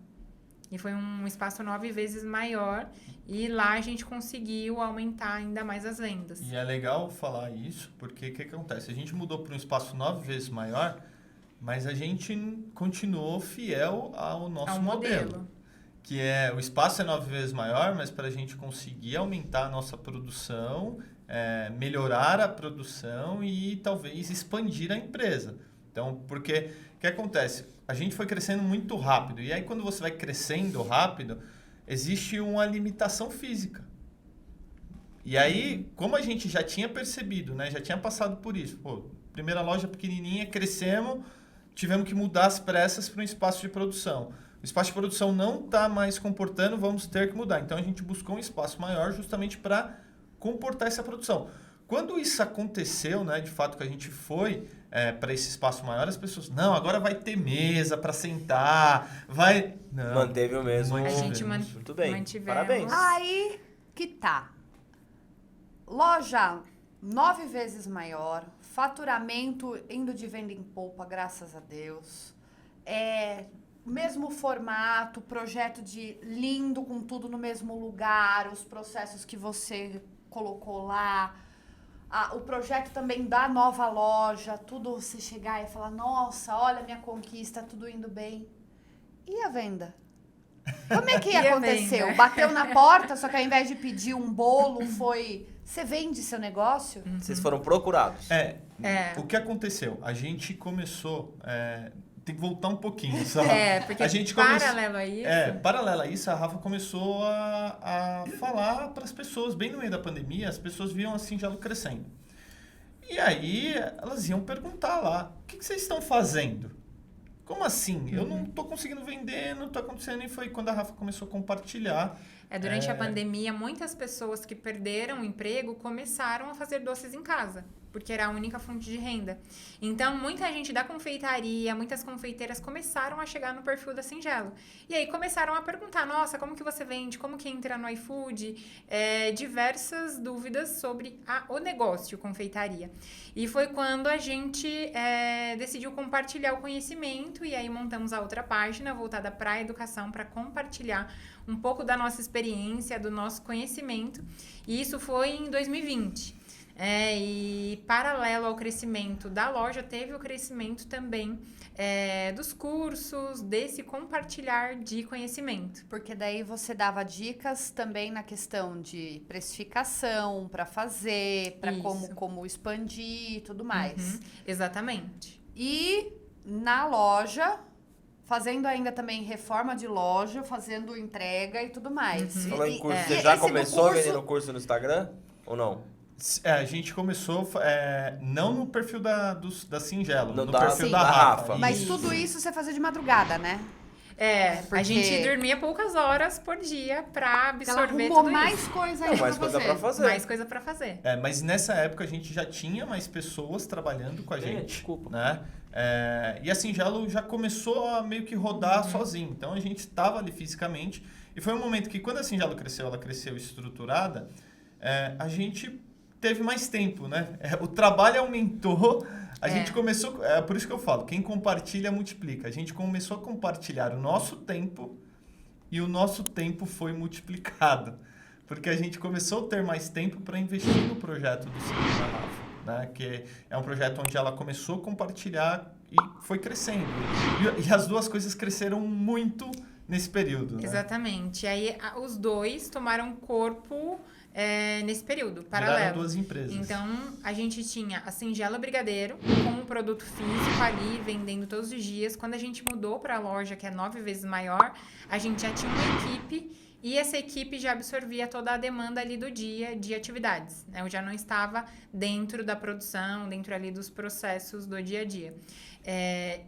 E foi um espaço 9 vezes maior e lá a gente conseguiu aumentar ainda mais as vendas. E é legal falar isso, porque o que acontece? A gente mudou para um espaço 9 vezes maior, mas a gente continuou fiel ao nosso modelo. Que o espaço é 9 vezes maior, mas para a gente conseguir aumentar a nossa produção, melhorar a produção e talvez expandir a empresa. Então, porque o que acontece? A gente foi crescendo muito rápido. E aí, quando você vai crescendo rápido, existe uma limitação física. E aí, como a gente já tinha percebido, né, já tinha passado por isso. Primeira loja pequenininha, crescemos, tivemos que mudar às pressas para um espaço de produção. O espaço de produção não está mais comportando, vamos ter que mudar. Então, a gente buscou um espaço maior justamente para comportar essa produção. Quando isso aconteceu, né, de fato que a gente foi para esse espaço maior, as pessoas, não, agora vai ter mesa para sentar, vai... Não, manteve o mesmo. A gente muito bem, mantivemos. parabéns. Aí que tá. Loja 9 vezes maior, faturamento indo de venda em polpa, graças a Deus. Mesmo formato, projeto de lindo, com tudo no mesmo lugar, os processos que você colocou lá, o projeto também da nova loja, tudo você chegar e falar, nossa, olha a minha conquista, tudo indo bem. E a venda? Como é que aconteceu? Bateu na porta, só que ao invés de pedir um bolo, foi... Você vende seu negócio? Vocês foram procurados. O que aconteceu? A gente começou... tem que voltar um pouquinho, só. Porque a gente paralelo a isso... paralelo a isso, a Rafa começou a falar para as pessoas, bem no meio da pandemia, as pessoas viam a Singelo crescendo. E aí, elas iam perguntar lá, o que vocês estão fazendo? Como assim? Eu não estou conseguindo vender, não está acontecendo. E foi quando a Rafa começou a compartilhar. Durante a pandemia, muitas pessoas que perderam o emprego começaram a fazer doces em casa, porque era a única fonte de renda. Então, muita gente da confeitaria, muitas confeiteiras começaram a chegar no perfil da Singelo. E aí começaram a perguntar, nossa, como que você vende? Como que entra no iFood? Diversas dúvidas sobre o negócio confeitaria. E foi quando a gente decidiu compartilhar o conhecimento e aí montamos a outra página voltada para a educação, para compartilhar um pouco da nossa experiência, do nosso conhecimento. E isso foi em 2020. E paralelo ao crescimento da loja, teve o crescimento também dos cursos, desse compartilhar de conhecimento. Porque daí você dava dicas também na questão de precificação para fazer, para como expandir e tudo mais. Exatamente. E na loja, fazendo ainda também reforma de loja, fazendo entrega e tudo mais. Falou em curso, E você já esse começou curso- vendendo curso no Instagram ou não? A gente começou, não no perfil da Singelo, No no da- perfil sim. da da Rafa. Rafa. Mas Isso. tudo isso você fazia de madrugada, né? A gente Porque- dormia poucas horas por dia pra Ela absorver arrumou tudo mais isso. coisa Não, ainda mais pra coisa você. pra fazer. Mais coisa pra fazer. Mas nessa época a gente já tinha mais pessoas trabalhando com a gente. Desculpa. Né? E a Singelo já começou a meio que rodar sozinho. Então a gente estava ali fisicamente. E foi um momento que quando a Singelo cresceu, ela cresceu estruturada, a gente teve mais tempo, né? O trabalho aumentou. A gente começou... por isso que eu falo, quem compartilha, multiplica. A gente começou a compartilhar o nosso tempo e o nosso tempo foi multiplicado. Porque a gente começou a ter mais tempo para investir no projeto do Cine da Rafa, né? Que é um projeto onde ela começou a compartilhar e foi crescendo. E as duas coisas cresceram muito nesse período. Né? Exatamente. Aí os dois tomaram corpo nesse período, Viraram paralelo. duas empresas. Então, a gente tinha a Singelo Brigadeiro com um produto físico ali, vendendo todos os dias. Quando a gente mudou para a loja, que é 9 vezes maior, a gente já tinha uma equipe e essa equipe já absorvia toda a demanda ali do dia de atividades. Né? Eu já não estava dentro da produção, dentro ali dos processos do dia a dia.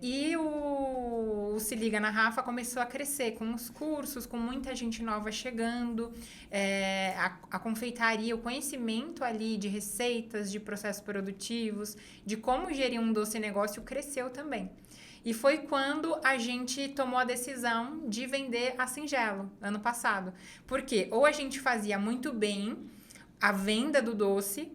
E o Se Liga na Rafa começou a crescer com os cursos, com muita gente nova chegando, a confeitaria, o conhecimento ali de receitas, de processos produtivos, de como gerir um doce negócio cresceu também. E foi quando a gente tomou a decisão de vender a Singelo, ano passado. Porque ou a gente fazia muito bem a venda do doce,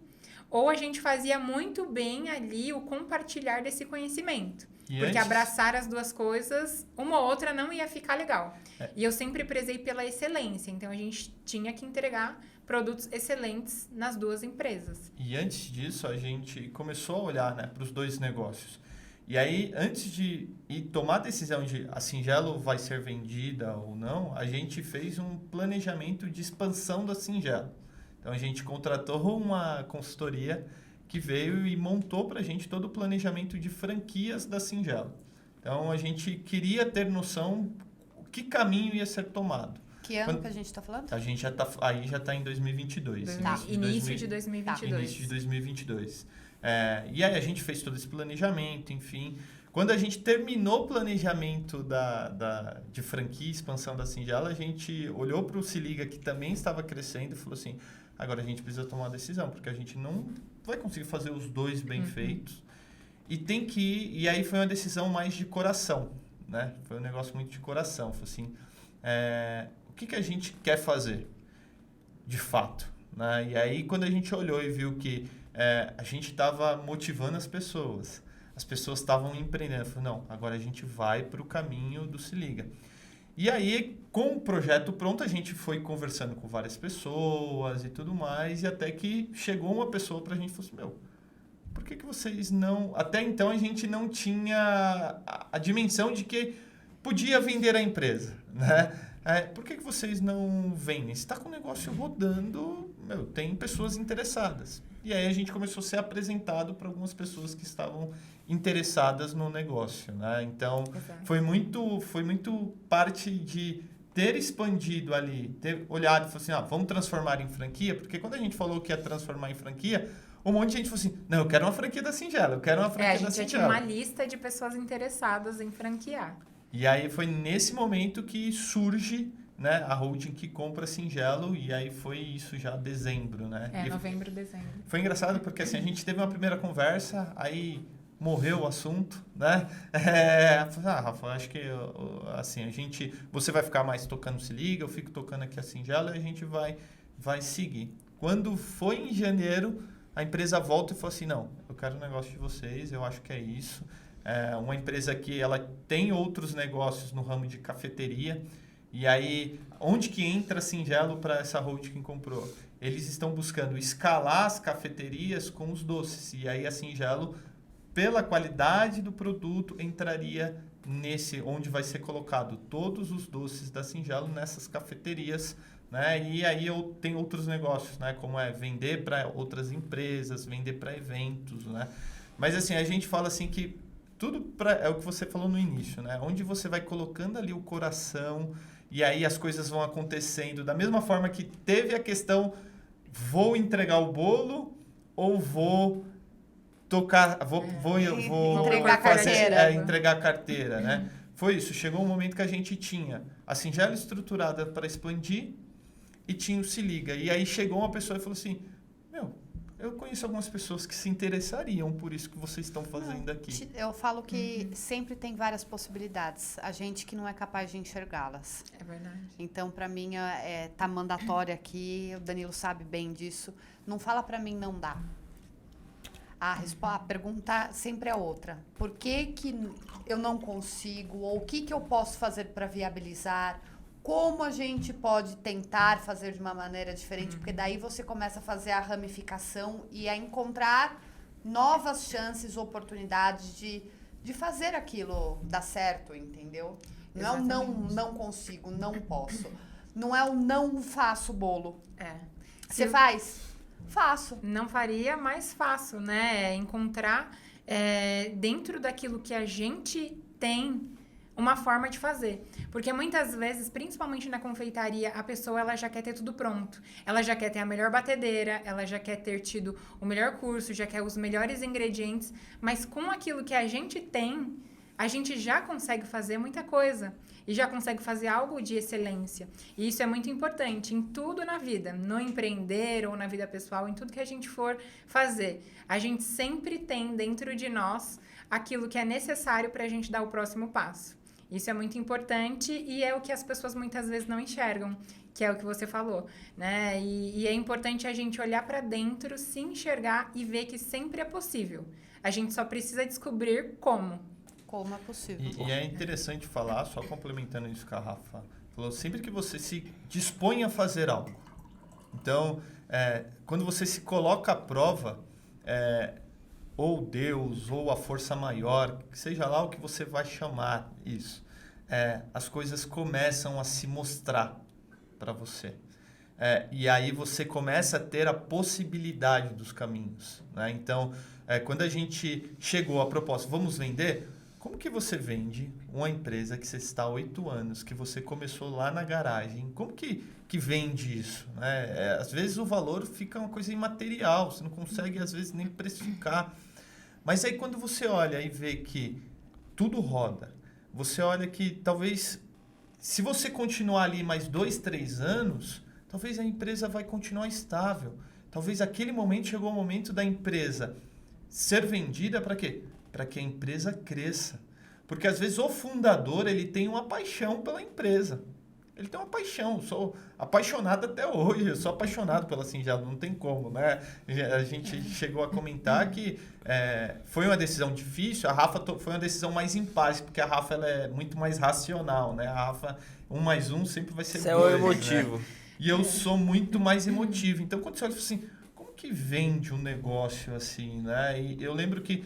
ou a gente fazia muito bem ali o compartilhar desse conhecimento. Porque abraçar as duas coisas, uma ou outra não ia ficar legal. E eu sempre prezei pela excelência. Então, a gente tinha que entregar produtos excelentes nas duas empresas. E antes disso, a gente começou a olhar, né, para os dois negócios. E aí, antes de tomar a decisão de a Singelo vai ser vendida ou não, a gente fez um planejamento de expansão da Singelo. Então, a gente contratou uma consultoria que veio e montou para a gente todo o planejamento de franquias da Singelo. Então, a gente queria ter noção que caminho ia ser tomado. Que ano que a gente está falando? A gente já está em 2022. Início de 2022. Início de 2022. E aí a gente fez todo esse planejamento, enfim. Quando a gente terminou o planejamento de franquia e expansão da Singelo, a gente olhou para o Se Liga, que também estava crescendo, e falou assim, agora a gente precisa tomar uma decisão, porque a gente não vai conseguir fazer os dois bem feitos. E tem que ir... E aí foi uma decisão mais de coração, né? Foi um negócio muito de coração. Foi assim, o que a gente quer fazer, de fato? Né? E aí, quando a gente olhou e viu que a gente estava motivando as pessoas estavam empreendendo. Falei, não, agora a gente vai para o caminho do Se Liga. E aí, com o projeto pronto, a gente foi conversando com várias pessoas e tudo mais, e até que chegou uma pessoa para a gente e falou assim, por que vocês não... Até então, a gente não tinha a dimensão de que podia vender a empresa, né? Por que vocês não vendem? Se está com o negócio rodando, tem pessoas interessadas. E aí a gente começou a ser apresentado para algumas pessoas que estavam interessadas no negócio, né? Então, foi muito parte de ter expandido ali, ter olhado e falado assim, vamos transformar em franquia, porque quando a gente falou que ia transformar em franquia, um monte de gente falou assim, não, eu quero uma franquia da Singelo, eu quero uma franquia da Singelo. A gente já tinha uma lista de pessoas interessadas em franquear. E aí foi nesse momento que surge, né, a holding que compra a Singelo, e aí foi isso já dezembro, né? Novembro, dezembro. Foi engraçado porque assim, a gente teve uma primeira conversa, aí morreu o assunto, né? Rafa, acho que assim, você vai ficar mais tocando Se Liga, eu fico tocando aqui a Singelo e a gente vai seguir. Quando foi em janeiro, a empresa volta e falou assim, não, eu quero o negócio de vocês, eu acho que é isso. Uma empresa que ela tem outros negócios no ramo de cafeteria. E aí, onde que entra a Singelo para essa holding que comprou? eles estão buscando escalar as cafeterias com os doces. E aí a Singelo, pela qualidade do produto, entraria nesse, onde vai ser colocado todos os doces da Singelo nessas cafeterias, né? E aí tem outros negócios, né? Como vender para outras empresas, vender para eventos, né? Mas assim, a gente fala assim que tudo é o que você falou no início, né? Onde você vai colocando ali o coração e aí as coisas vão acontecendo. Da mesma forma que teve a questão, vou entregar o bolo ou vou tocar, vou entregar entregar a carteira, né? Foi isso. Chegou um momento que a gente tinha a Singelo estruturada para expandir e tinha o Se Liga. E aí chegou uma pessoa e falou assim, eu conheço algumas pessoas que se interessariam por isso que vocês estão fazendo aqui. Eu falo que sempre tem várias possibilidades. A gente que não é capaz de enxergá-las. É verdade. Então, para mim, tá mandatório aqui. O Danilo sabe bem disso. Não fala para mim não dá. A pergunta sempre é outra. Por que eu não consigo? Ou o que eu posso fazer para viabilizar? Como a gente pode tentar fazer de uma maneira diferente? Porque daí você começa a fazer a ramificação e a encontrar novas chances, oportunidades de fazer aquilo dar certo, entendeu? Não é o não consigo, não posso. Não é o não faço bolo. Você faz? Faço. Não faria, mas faço, né? Encontrar dentro daquilo que a gente tem uma forma de fazer. Porque muitas vezes, principalmente na confeitaria, a pessoa ela já quer ter tudo pronto. Ela já quer ter a melhor batedeira, ela já quer ter tido o melhor curso, já quer os melhores ingredientes, mas com aquilo que a gente tem, a gente já consegue fazer muita coisa. E já consegue fazer algo de excelência. E isso é muito importante em tudo na vida, no empreender ou na vida pessoal, em tudo que a gente for fazer. A gente sempre tem dentro de nós aquilo que é necessário para a gente dar o próximo passo. Isso é muito importante e é o que as pessoas muitas vezes não enxergam, que é o que você falou, né? E é importante a gente olhar para dentro, se enxergar e ver que sempre é possível. A gente só precisa descobrir como. Como é possível. E é interessante falar, só complementando isso que a Rafa falou, sempre que você se dispõe a fazer algo. Então, quando você se coloca à prova, ou Deus, ou a força maior, seja lá o que você vai chamar isso, as coisas começam a se mostrar para você. E aí você começa a ter a possibilidade dos caminhos, né? Então, quando a gente chegou à proposta, vamos vender? Como que você vende uma empresa que você está há 8 anos, que você começou lá na garagem? Como que vende isso, né? Às vezes o valor fica uma coisa imaterial, você não consegue, às vezes, nem precificar. Mas aí quando você olha e vê que tudo roda, você olha que talvez, se você continuar ali mais 2, 3 anos, talvez a empresa vai continuar estável. Talvez aquele momento, chegou o momento da empresa ser vendida para quê? Para que a empresa cresça. Porque às vezes o fundador ele tem uma paixão pela empresa. Ele tem uma paixão. Sou apaixonado até hoje. Eu sou apaixonado pela Singelo, não tem como, né? A gente chegou a comentar que foi uma decisão difícil. A Rafa foi uma decisão mais impar, porque a Rafa ela é muito mais racional, né? A Rafa, 1 mais 1 sempre vai ser 2. Você é o emotivo. Né? E eu sou muito mais emotivo. Então, quando você olha assim, como que vende um negócio assim, né? E eu lembro que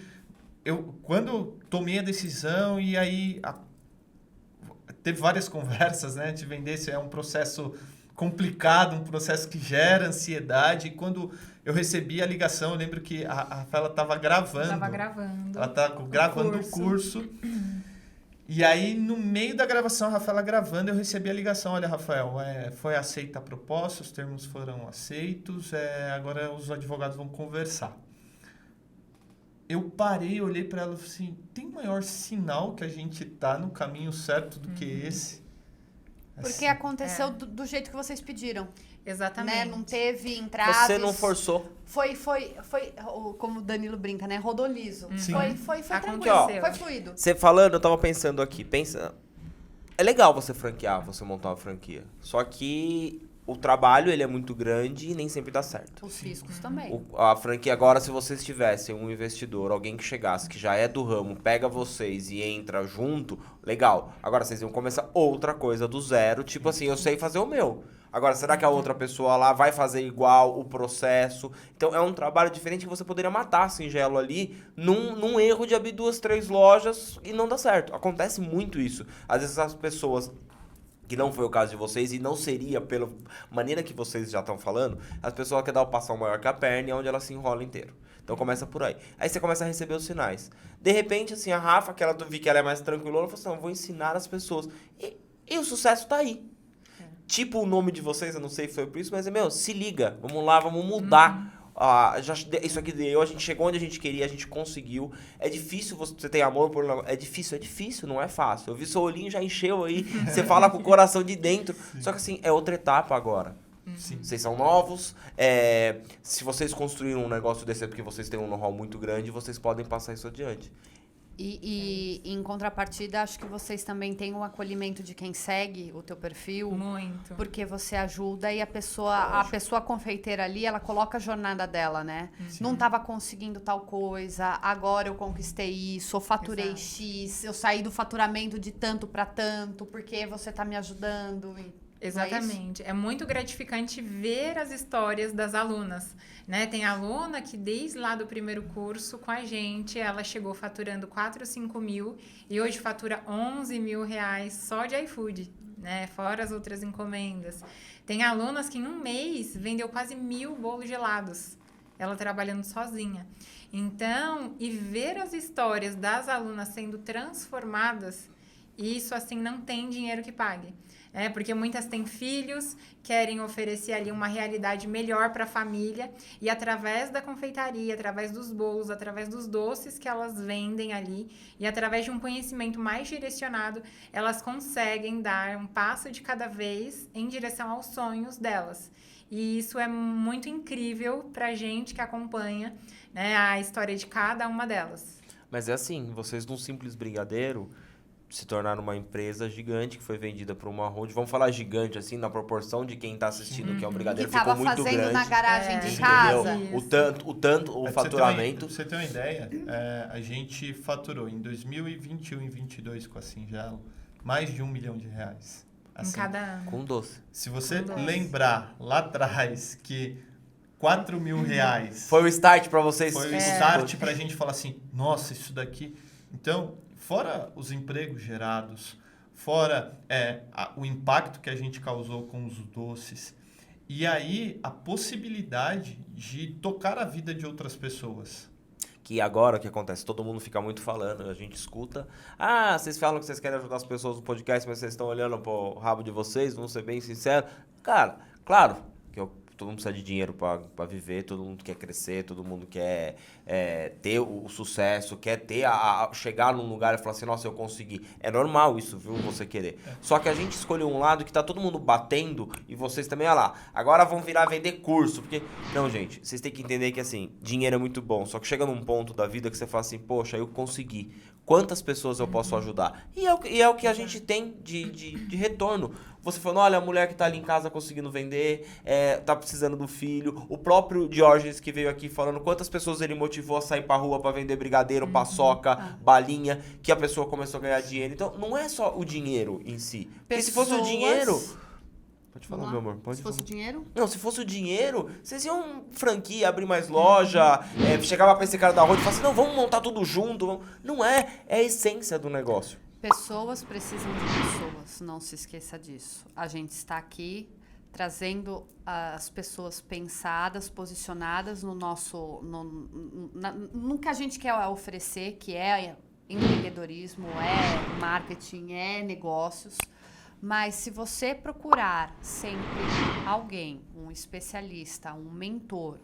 quando eu tomei a decisão e aí teve várias conversas, né? De vender, isso é um processo complicado, um processo que gera ansiedade. E quando eu recebi a ligação, eu lembro que a Rafaela estava gravando. Ela estava gravando o curso. E aí, no meio da gravação, a Rafaela gravando, eu recebi a ligação. Olha, Rafael, foi aceita a proposta, os termos foram aceitos, agora os advogados vão conversar. Eu parei, olhei para ela e falei assim, tem maior sinal que a gente tá no caminho certo do que esse? Porque Assim, aconteceu do jeito que vocês pediram. Exatamente. Né? Não teve entraves. Você não forçou. Foi, como o Danilo brinca, né? Rodou liso. Sim. Foi tranquilo, Aconteceu. foi fluido. Você falando, eu tava pensando aqui. É legal você franquear, você montar uma franquia. Só que o trabalho ele é muito grande e nem sempre dá certo. Os riscos também. A franquia agora, se vocês tivessem um investidor, alguém que chegasse, que já é do ramo, pega vocês e entra junto, legal. Agora vocês iam começar outra coisa do zero, tipo assim, eu sei fazer o meu. Agora, será que a outra pessoa lá vai fazer igual o processo? Então, é um trabalho diferente que você poderia matar a Singelo ali num erro de abrir 2, 3 lojas e não dá certo. Acontece muito isso. Às vezes as pessoas... que não foi o caso de vocês e não seria pela maneira que vocês já estão falando, as pessoas querem dar o passão maior que a perna e é onde ela se enrola inteiro. Então começa por aí. Aí você começa a receber os sinais. De repente, assim, a Rafa, que ela vi que ela é mais tranquila, ela falou assim, eu vou ensinar as pessoas. E o sucesso tá aí. Tipo o nome de vocês, eu não sei se foi por isso, mas se liga, vamos lá, vamos mudar. Isso aqui deu, a gente chegou onde a gente queria, a gente conseguiu. É difícil, você tem amor por... É difícil, não é fácil. Eu vi seu olhinho já encheu aí, você fala com o coração de dentro. Sim. Só que assim, é outra etapa agora. Sim. Vocês são novos, se vocês construíram um negócio desse é porque vocês têm um know-how muito grande, vocês podem passar isso adiante. E em contrapartida, acho que vocês também têm um acolhimento de quem segue o teu perfil. Muito. Porque você ajuda e a pessoa confeiteira ali, ela coloca a jornada dela, né? Sim. Não estava conseguindo tal coisa, agora eu conquistei isso, eu faturei Exato. X, eu saí do faturamento de tanto para tanto, porque você está me ajudando. Exatamente. É muito gratificante ver as histórias das alunas, né? Tem aluna que desde lá do primeiro curso com a gente, ela chegou faturando 4 ou 5 mil e hoje fatura 11 mil reais só de iFood, né? Fora as outras encomendas. Tem alunas que em um mês vendeu quase 1.000 bolos gelados, ela trabalhando sozinha. Então, e ver as histórias das alunas sendo transformadas, isso assim não tem dinheiro que pague. Porque muitas têm filhos, querem oferecer ali uma realidade melhor para a família e através da confeitaria, através dos bolos, através dos doces que elas vendem ali e através de um conhecimento mais direcionado, elas conseguem dar um passo de cada vez em direção aos sonhos delas. E isso é muito incrível para a gente que acompanha, né, a história de cada uma delas. Mas é assim, vocês num simples brigadeiro... se tornaram uma empresa gigante que foi vendida para uma road. Vamos falar gigante, assim, na proporção de quem está assistindo, que é um brigadeiro, ficou muito grande. Que estava fazendo na garagem de casa. O faturamento... Pra você ter uma ideia, a gente faturou em 2021 e 2022 com a Singelo mais de R$1 milhão. Assim, em cada ano. Com doce. Se você lembrar lá atrás que R$4 mil... Foi o start para vocês. Foi o start para a gente falar assim, nossa, isso daqui... Então... Fora os empregos gerados, fora o impacto que a gente causou com os doces, e aí a possibilidade de tocar a vida de outras pessoas. Que agora o que acontece? Todo mundo fica muito falando, a gente escuta. Vocês falam que vocês querem ajudar as pessoas no podcast, mas vocês estão olhando pro rabo de vocês, vamos ser bem sinceros. Cara, claro que todo mundo precisa de dinheiro para viver, todo mundo quer crescer, todo mundo quer ter o sucesso, quer ter chegar num lugar e falar assim, nossa, eu consegui. É normal isso, viu, você querer. Só que a gente escolheu um lado que tá todo mundo batendo e vocês também, olha lá, agora vão virar vender curso, porque... Não, gente, vocês têm que entender que, assim, dinheiro é muito bom, só que chega num ponto da vida que você fala assim, poxa, eu consegui. Quantas pessoas eu posso ajudar? E é o que a gente tem de retorno. Você falando, olha, a mulher que tá ali em casa conseguindo vender, tá precisando do filho. O próprio Diógenes que veio aqui falando quantas pessoas ele motivou a sair pra rua pra vender brigadeiro, paçoca, balinha, que a pessoa começou a ganhar dinheiro. Então, não é só o dinheiro em si. Porque se fosse o dinheiro... Pode falar, meu amor. Pode falar. Se fosse o dinheiro? Não, se fosse o dinheiro, vocês iam franquia, abrir mais loja, chegava pra esse cara da roda e falava assim, não, vamos montar tudo junto. Não é a essência do negócio. Pessoas precisam de pessoas, não se esqueça disso. A gente está aqui trazendo as pessoas pensadas, posicionadas no que a gente quer oferecer, que é empreendedorismo, é marketing, é negócios. Mas se você procurar sempre alguém, um especialista, um mentor,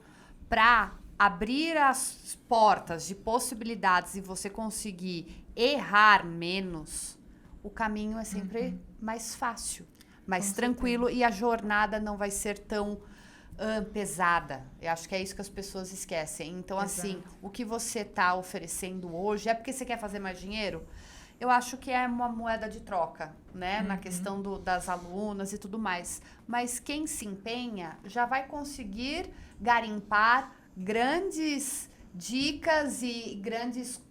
para abrir as portas de possibilidades e você conseguir errar menos, o caminho é sempre mais fácil, mais tranquilo e a jornada não vai ser tão pesada. Eu acho que é isso que as pessoas esquecem. Então, assim, o que você está oferecendo hoje é porque você quer fazer mais dinheiro? eu acho que é uma moeda de troca, né? Na questão das alunas e tudo mais. Mas quem se empenha já vai conseguir garimpar grandes dicas e grandes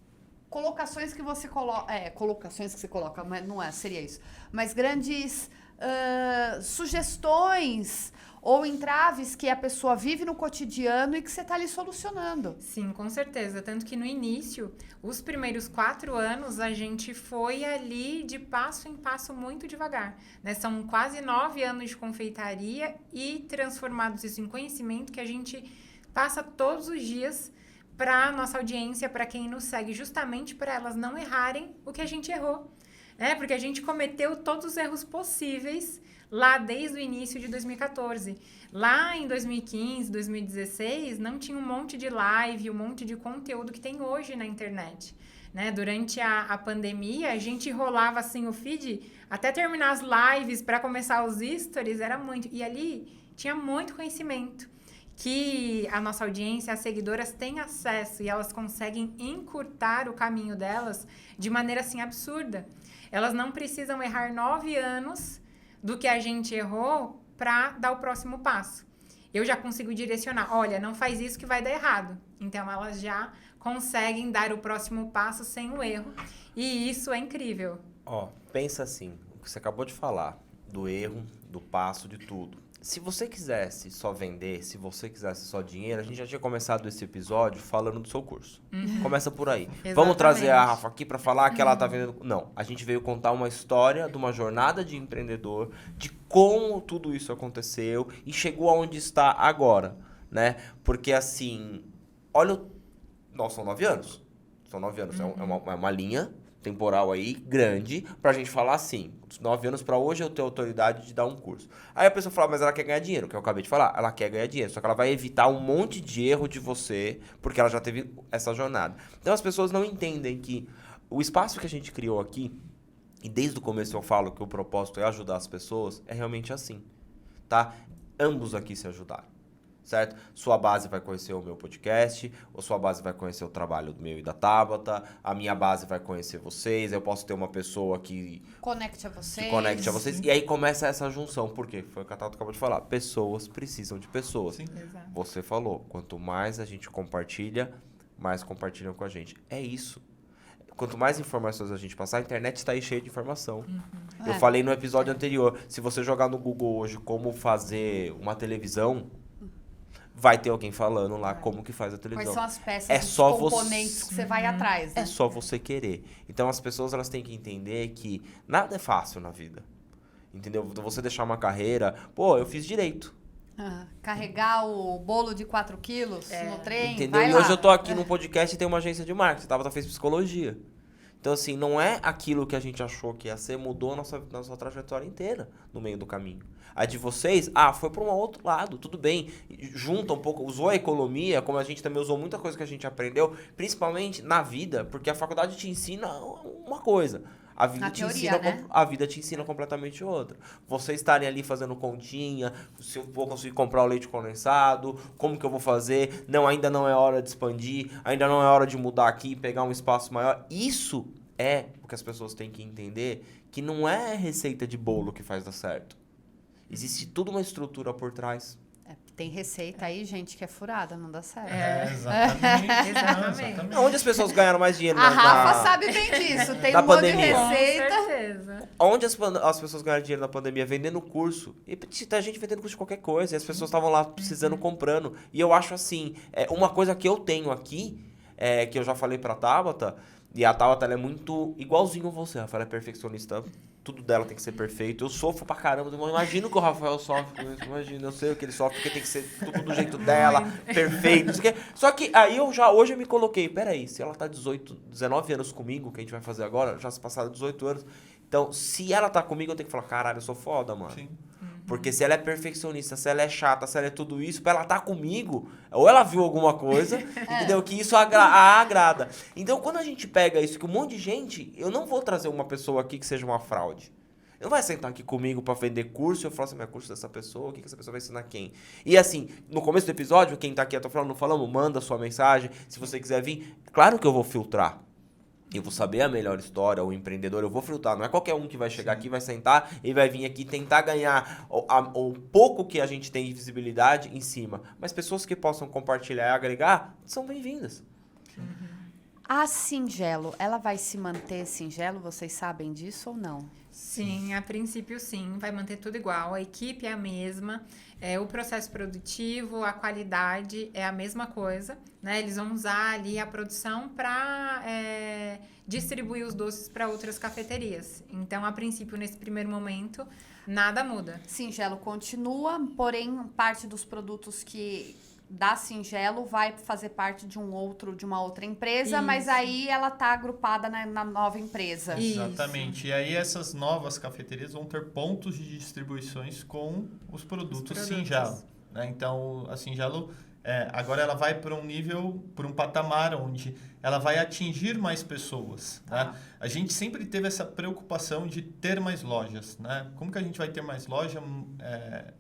colocações que você coloca. Colocações que você coloca, mas não seria isso. Mas grandes sugestões ou entraves que a pessoa vive no cotidiano e que você está ali solucionando. Sim, com certeza. Tanto que no início, os primeiros 4 anos, a gente foi ali de passo em passo muito devagar, né? São quase 9 anos de confeitaria e transformados isso em conhecimento que a gente passa todos os dias para nossa audiência, para quem nos segue, justamente para elas não errarem o que a gente errou, né? Porque a gente cometeu todos os erros possíveis lá desde o início de 2014. Lá em 2015, 2016, não tinha um monte de live, um monte de conteúdo que tem hoje na internet, né? Durante a pandemia, a gente rolava assim o feed até terminar as lives para começar os stories, era muito. E ali tinha muito conhecimento que a nossa audiência, as seguidoras têm acesso e elas conseguem encurtar o caminho delas de maneira assim absurda. Elas não precisam errar 9 anos do que a gente errou para dar o próximo passo. Eu já consigo direcionar, olha, não faz isso que vai dar errado. Então, elas já conseguem dar o próximo passo sem o erro. E isso é incrível. Pensa assim, o que você acabou de falar, do erro, do passo, de tudo. Se você quisesse só vender, se você quisesse só dinheiro, a gente já tinha começado esse episódio falando do seu curso. Começa por aí. Vamos trazer a Rafa aqui para falar que ela tá vendendo... Não, a gente veio contar uma história de uma jornada de empreendedor, de como tudo isso aconteceu e chegou aonde está agora, né? Porque assim, olha, são 9 anos. São 9 anos, é uma linha temporal aí grande pra gente falar assim, dos 9 anos pra hoje eu tenho autoridade de dar um curso. Aí a pessoa fala, mas ela quer ganhar dinheiro, que eu acabei de falar, ela quer ganhar dinheiro, só que ela vai evitar um monte de erro de você, porque ela já teve essa jornada. Então as pessoas não entendem que o espaço que a gente criou aqui, e desde o começo eu falo que o propósito é ajudar as pessoas, é realmente assim, tá? Ambos aqui se ajudaram. Certo? Sua base vai conhecer o meu podcast, ou sua base vai conhecer o trabalho do meu e da Tabata, a minha base vai conhecer vocês, eu posso ter uma pessoa que conecte a vocês. E aí começa essa junção. Por quê? Foi o que a Tata acabou de falar. Pessoas precisam de pessoas. Sim. Exato. Você falou, quanto mais a gente compartilha, mais compartilham com a gente. É isso. Quanto mais informações a gente passar, a internet está aí cheia de informação. Eu falei no episódio anterior, se você jogar no Google hoje como fazer uma televisão, vai ter alguém falando lá como que faz a televisão. Quais são as peças, É só os componentes que você vai atrás, né? É só você querer. Então as pessoas elas têm que entender que nada é fácil na vida. Entendeu? Você deixar uma carreira... Pô, eu fiz direito. Carregar o bolo de 4 quilos no trem, Entendeu? vai E lá. hoje eu tô aqui num podcast e tem uma agência de marketing. Tabata fez psicologia. Então, assim, não é aquilo que a gente achou que ia ser, mudou a nossa trajetória inteira no meio do caminho. A de vocês, foi para um outro lado, tudo bem. Junta um pouco, usou a economia, como a gente também usou muita coisa que a gente aprendeu, principalmente na vida, porque a faculdade te ensina uma coisa. A vida, a vida te ensina completamente outra. Vocês estarem ali fazendo continha, se eu vou conseguir comprar o leite condensado, como que eu vou fazer, ainda não é hora de expandir, ainda não é hora de mudar aqui, pegar um espaço maior. Isso é o que as pessoas têm que entender, que não é receita de bolo que faz dar certo. Existe toda uma estrutura por trás. Tem receita aí, gente, que é furada, não dá certo. Exatamente. Onde as pessoas ganharam mais dinheiro? A Rafa sabe bem disso. Tem um monte de receita. Com certeza. Onde as pessoas ganharam dinheiro na pandemia? Vendendo curso. E a gente vendendo curso de qualquer coisa. E as pessoas estavam lá precisando, comprando. E eu acho assim, uma coisa que eu tenho aqui, que eu já falei pra Tabata, e a Tabata ela é muito igualzinho a você, Rafa. Ela é perfeccionista. Tudo dela tem que ser perfeito. Eu sofro pra caramba. Eu imagino que o Rafael sofre com isso. Imagina, eu sei o que ele sofre, porque tem que ser tudo do jeito dela, perfeito. Só que aí hoje eu me coloquei, peraí, se ela tá 19 anos comigo, que a gente vai fazer agora, já se passaram 18 anos. Então, se ela tá comigo, eu tenho que falar, caralho, eu sou foda, mano. Sim. Porque se ela é perfeccionista, se ela é chata, se ela é tudo isso, pra ela estar comigo, ou ela viu alguma coisa, entendeu? Que isso a agrada. Então, quando a gente pega isso, que um monte de gente, eu não vou trazer uma pessoa aqui que seja uma fraude. Não vai sentar aqui comigo pra vender curso e eu falar assim, curso dessa pessoa, o que essa pessoa vai ensinar quem? E assim, no começo do episódio, quem tá aqui, eu tô falando, não falando, manda sua mensagem, se você quiser vir, claro que eu vou filtrar. Eu vou saber a melhor história, o empreendedor, eu vou filtrar. Não é qualquer um que vai chegar aqui, vai sentar e vai vir aqui tentar ganhar o pouco que a gente tem de visibilidade em cima. Mas pessoas que possam compartilhar e agregar são bem-vindas. A Singelo, ela vai se manter Singelo? Vocês sabem disso ou não? Sim, a princípio sim, vai manter tudo igual, a equipe é a mesma, o processo produtivo, a qualidade é a mesma coisa, né? Eles vão usar ali a produção para distribuir os doces para outras cafeterias. Então, a princípio, nesse primeiro momento, nada muda. Singelo continua, porém, parte dos produtos que da Singelo vai fazer parte de uma outra empresa, Isso. mas aí ela tá agrupada na nova empresa. Isso. Exatamente. E aí essas novas cafeterias vão ter pontos de distribuições com os produtos Singelo. Né? Então, a Singelo, agora ela vai para um nível, para um patamar onde ela vai atingir mais pessoas. Né? A gente sempre teve essa preocupação de ter mais lojas. Né? Como que a gente vai ter mais loja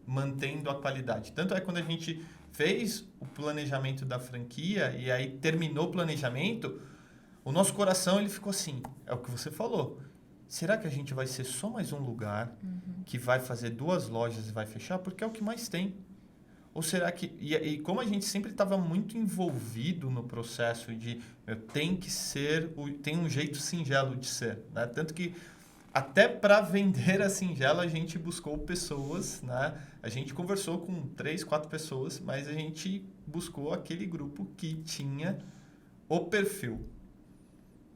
mantendo a qualidade? Tanto é quando a gente fez o planejamento da franquia e aí terminou o planejamento, o nosso coração ele ficou assim, é o que você falou. Será que a gente vai ser só mais um lugar que vai fazer 2 lojas e vai fechar? Porque é o que mais tem. Ou será que... E como a gente sempre estava muito envolvido no processo de tem que ser... Tem um jeito singelo de ser. Né? Tanto que até para vender a Singelo, a gente buscou pessoas, né? A gente conversou com 3, 4 pessoas, mas a gente buscou aquele grupo que tinha o perfil.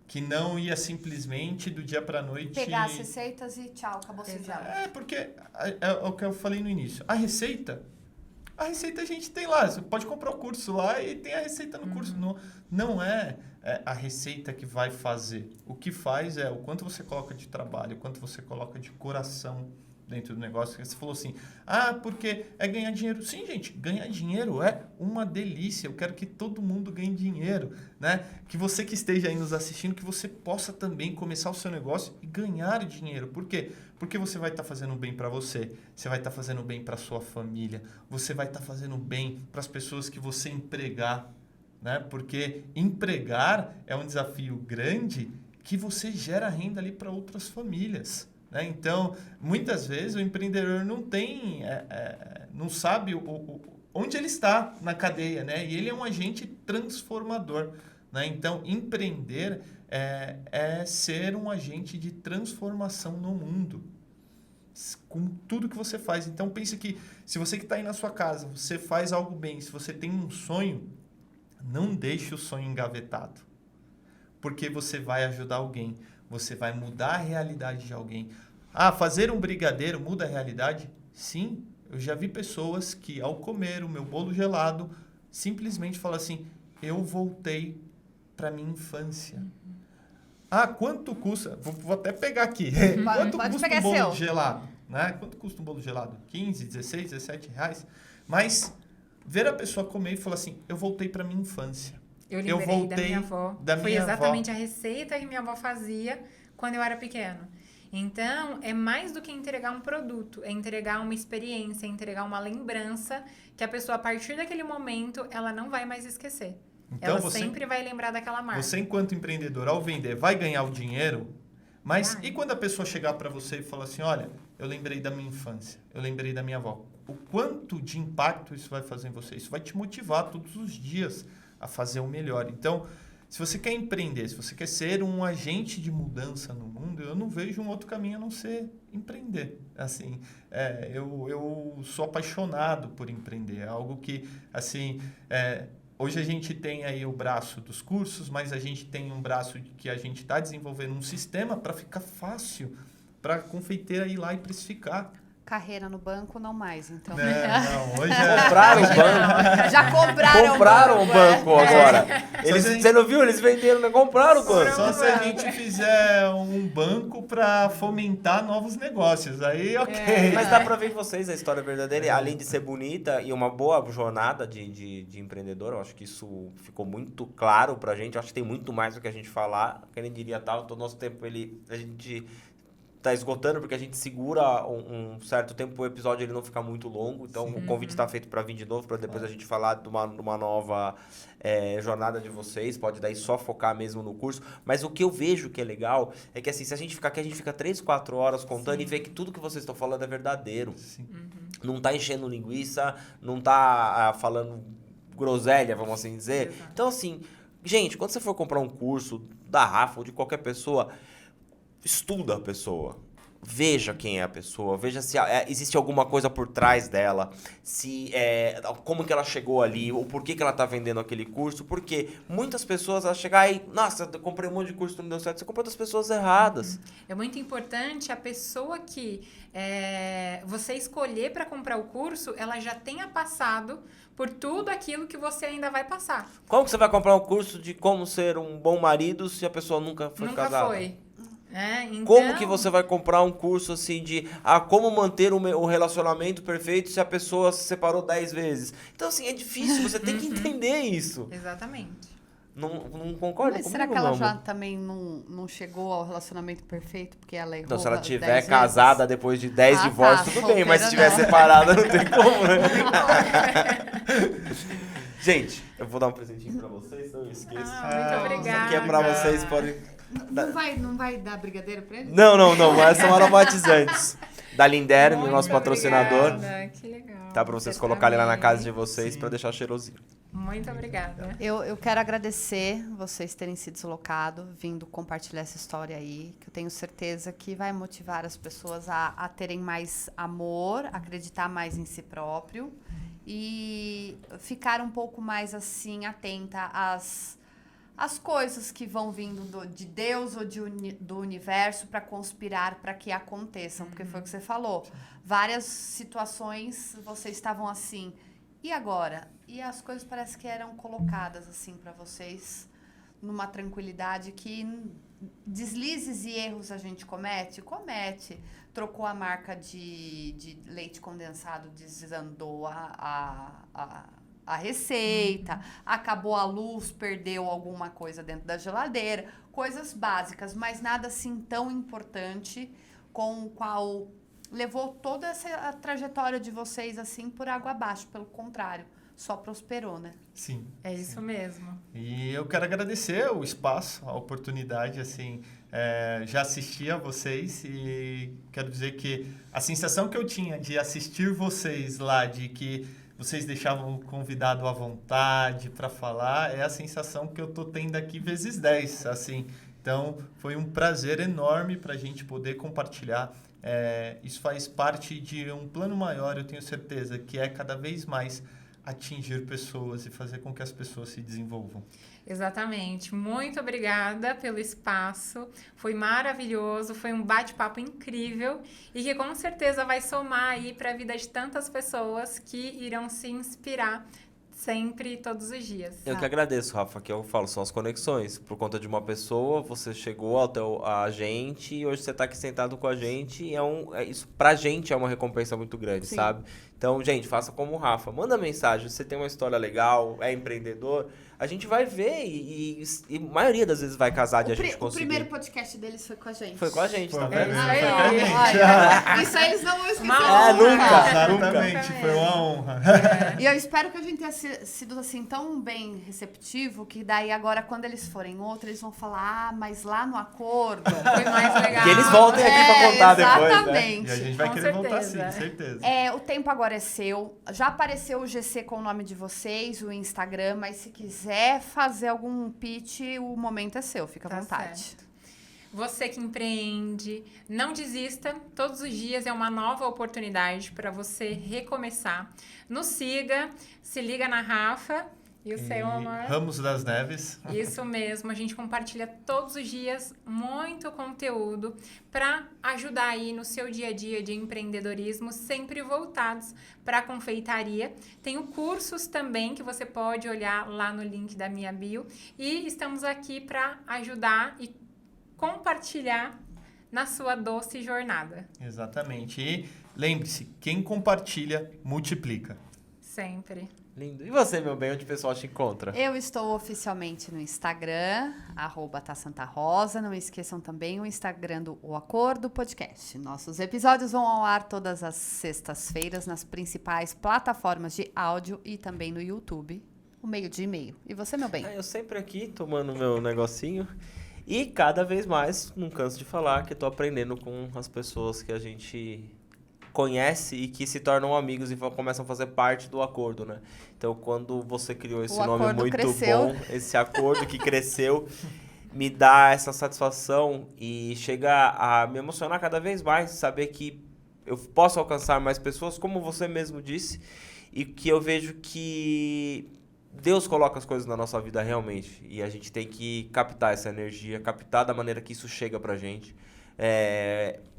Que não ia simplesmente do dia para a noite... Pegar as receitas e tchau, acabou o Singelo. Porque é o que eu falei no início. A receita a gente tem lá. Você pode comprar o curso lá e tem a receita no curso. Não é a receita que vai fazer. O que faz é o quanto você coloca de trabalho, o quanto você coloca de coração dentro do negócio. Você falou assim, porque é ganhar dinheiro. Sim, gente, ganhar dinheiro é uma delícia. Eu quero que todo mundo ganhe dinheiro, né? Que você que esteja aí nos assistindo, que você possa também começar o seu negócio e ganhar dinheiro. Por quê? Porque você vai estar fazendo bem para você vai estar fazendo bem para sua família, você vai estar fazendo bem para as pessoas que você empregar, né? Porque empregar é um desafio grande que você gera renda ali para outras famílias. Né? Então, muitas vezes o empreendedor não tem, não sabe onde ele está na cadeia, né? E ele é um agente transformador. Né? Então, empreender é ser um agente de transformação no mundo, com tudo que você faz. Então, pense que se você que está aí na sua casa, você faz algo bem, se você tem um sonho, não deixe o sonho engavetado, porque você vai ajudar alguém. Você vai mudar a realidade de alguém. Fazer um brigadeiro muda a realidade? Sim. Eu já vi pessoas que, ao comer o meu bolo gelado, simplesmente falam assim, eu voltei para minha infância. Quanto custa? Vou até pegar aqui. Quanto custa um bolo gelado? Né? Quanto custa um bolo gelado? 15, 16, 17 reais? Mas ver a pessoa comer e falar assim, eu voltei para minha infância. Eu voltei da minha avó. Foi exatamente a receita que minha avó fazia quando eu era pequena. Então, é mais do que entregar um produto, é entregar uma experiência, é entregar uma lembrança que a pessoa, a partir daquele momento, ela não vai mais esquecer. Então, ela sempre vai lembrar daquela marca. Você, enquanto empreendedor, ao vender, vai ganhar o dinheiro, mas e quando a pessoa chegar para você e falar assim, olha, eu lembrei da minha infância, eu lembrei da minha avó. O quanto de impacto isso vai fazer em você? Isso vai te motivar todos os dias a fazer o melhor. Então, se você quer empreender, se você quer ser um agente de mudança no mundo, eu não vejo um outro caminho a não ser empreender. Assim, eu sou apaixonado por empreender. É algo que, assim, hoje a gente tem aí o braço dos cursos, mas a gente tem um braço que a gente está desenvolvendo um sistema para ficar fácil para a confeiteira ir lá e precificar. Carreira no banco, não mais, então. Não, hoje Compraram o banco. Já compraram o banco agora. Você não viu? Eles venderam, né? Compraram o banco. Só se a gente fizer um banco para fomentar novos negócios. Aí, ok. Mas dá para ver em vocês a história verdadeira. Além de ser bonita e uma boa jornada de empreendedor, eu acho que isso ficou muito claro pra gente. Eu acho que tem muito mais do que a gente falar. Quem diria tal, todo o nosso tempo a gente tá esgotando, porque a gente segura um certo tempo, o episódio ele não fica muito longo, então o convite está feito para vir de novo, para depois a gente falar de uma nova jornada de vocês, pode daí só focar mesmo no curso, mas o que eu vejo que é legal é que assim, se a gente ficar aqui, a gente fica 3, 4 horas contando e vê que tudo que vocês estão falando é verdadeiro. Sim. Não tá enchendo linguiça, não tá falando groselha, vamos assim dizer. Exato. Então assim, gente, quando você for comprar um curso da Rafa ou de qualquer pessoa, estuda a pessoa. Veja quem é a pessoa, veja se existe alguma coisa por trás dela, se como que ela chegou ali, ou por que ela tá vendendo aquele curso, porque muitas pessoas elas chegam aí, nossa, eu comprei um monte de curso que não deu certo, você comprou das pessoas erradas. É muito importante a pessoa que você escolher para comprar o curso, ela já tenha passado por tudo aquilo que você ainda vai passar. Como que você vai comprar um curso de como ser um bom marido se a pessoa nunca foi casada? Nunca foi. Então, Como que você vai comprar um curso assim de como manter o relacionamento perfeito se a pessoa se separou 10 vezes? Então, assim, é difícil, você tem que entender isso. Exatamente. Não concorda Mas comigo, será que ela não, já amor? também não chegou ao relacionamento perfeito porque ela errou? Não, se ela 10 tiver vezes? casada depois de 10 divórcios, tudo bem, mas se solteira tiver não. separada, não tem como, né? Gente, eu vou dar um presentinho pra vocês, não esqueça. Muito obrigada. Isso aqui é pra vocês, podem... Não vai dar brigadeiro pra ele? Não, mas são aromatizantes. Da Linderme, Muito nosso patrocinador. obrigada, que legal. Tá pra vocês Você colocarem lá na também. casa de vocês Sim. pra deixar cheirosinho. Muito obrigada. Eu quero agradecer vocês terem se deslocado, vindo compartilhar essa história aí, que eu tenho certeza que vai motivar as pessoas a terem mais amor, acreditar mais em si próprio e ficar um pouco mais assim atenta às coisas que vão vindo de Deus ou do universo para conspirar para que aconteçam, porque foi o que você falou. Várias situações vocês estavam assim, e agora? E as coisas parece que eram colocadas assim para vocês numa tranquilidade que deslizes e erros a gente comete. Trocou a marca de leite condensado, desandou a receita, acabou a luz, perdeu alguma coisa dentro da geladeira, coisas básicas, mas nada assim tão importante com o qual levou toda essa trajetória de vocês assim por água abaixo, pelo contrário, só prosperou, né? Sim. É isso mesmo. E eu quero agradecer o espaço, a oportunidade, assim, já assisti a vocês e quero dizer que a sensação que eu tinha de assistir vocês lá, de que vocês deixavam o convidado à vontade para falar, é a sensação que eu tô tendo aqui vezes 10, assim. Então, foi um prazer enorme para a gente poder compartilhar. Isso faz parte de um plano maior, eu tenho certeza, que é cada vez mais atingir pessoas e fazer com que as pessoas se desenvolvam. Exatamente. Muito obrigada pelo espaço. Foi maravilhoso, foi um bate-papo incrível e que com certeza vai somar aí para a vida de tantas pessoas que irão se inspirar sempre, todos os dias. Eu que agradeço, Rafa, que eu falo, são as conexões. Por conta de uma pessoa, você chegou a gente e hoje você tá aqui sentado com a gente e isso pra gente é uma recompensa muito grande, Sim. sabe? Então, gente, faça como o Rafa. Manda mensagem, você tem uma história legal, é empreendedor, a gente vai ver e a maioria das vezes vai casar de a gente O conseguir. primeiro podcast deles foi com a gente. Foi com a gente, Foi tá verdade. vendo? É isso Foi aí. com a gente. Olha, isso aí eles não vão esquecer. Uma honra. nunca. Exatamente, foi uma honra. E eu espero que a gente tenha sido assim tão bem receptivo que daí agora quando eles forem outro eles vão falar, mas lá no acordo Foi mais legal. Que eles voltem aqui pra contar depois, né? exatamente. E a gente vai Com querer voltar sim, certeza. certeza. O tempo agora é seu. Já apareceu o GC com o nome de vocês, o Instagram, mas se quiser fazer algum pitch, o momento é seu, fica à Tá vontade. certo. Você que empreende, não desista. Todos os dias é uma nova oportunidade para você recomeçar. Nos siga, se liga na Rafa e o seu amor. Ramos das Neves. Isso mesmo, a gente compartilha todos os dias muito conteúdo para ajudar aí no seu dia a dia de empreendedorismo, sempre voltados para a confeitaria. Tenho cursos também que você pode olhar lá no link da minha bio e estamos aqui para ajudar e compartilhar na sua doce jornada. Exatamente. E lembre-se, quem compartilha, multiplica. Sempre. Lindo. E você, meu bem, onde o pessoal te encontra? Eu estou oficialmente no Instagram, @tasantarosa. Não esqueçam também o Instagram do O Acordo Podcast. Nossos episódios vão ao ar todas as sextas-feiras nas principais plataformas de áudio e também no YouTube, o meio-dia e meio. E você, meu bem? Eu sempre aqui, tomando meu negocinho. E cada vez mais, não canso de falar, que eu tô aprendendo com as pessoas que a gente conhece e que se tornam amigos e começam a fazer parte do acordo, né? Então, quando você criou esse nome muito cresceu. bom, esse acordo que cresceu, me dá essa satisfação e chega a me emocionar cada vez mais, saber que eu posso alcançar mais pessoas, como você mesmo disse, e que eu vejo que Deus coloca as coisas na nossa vida realmente, e a gente tem que captar essa energia, captar da maneira que isso chega pra gente.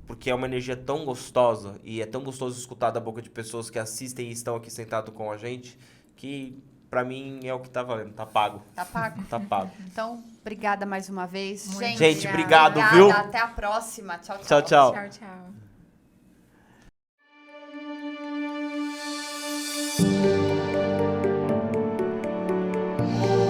Porque é uma energia tão gostosa e é tão gostoso escutar da boca de pessoas que assistem e estão aqui sentados com a gente, que pra mim é o que tá valendo, tá pago. Tá pago? Tá pago. Então, obrigada mais uma vez. Muito Gente, obrigada. obrigado, viu? Até a próxima. Tchau, Tchau, tchau. tchau. Tchau, tchau.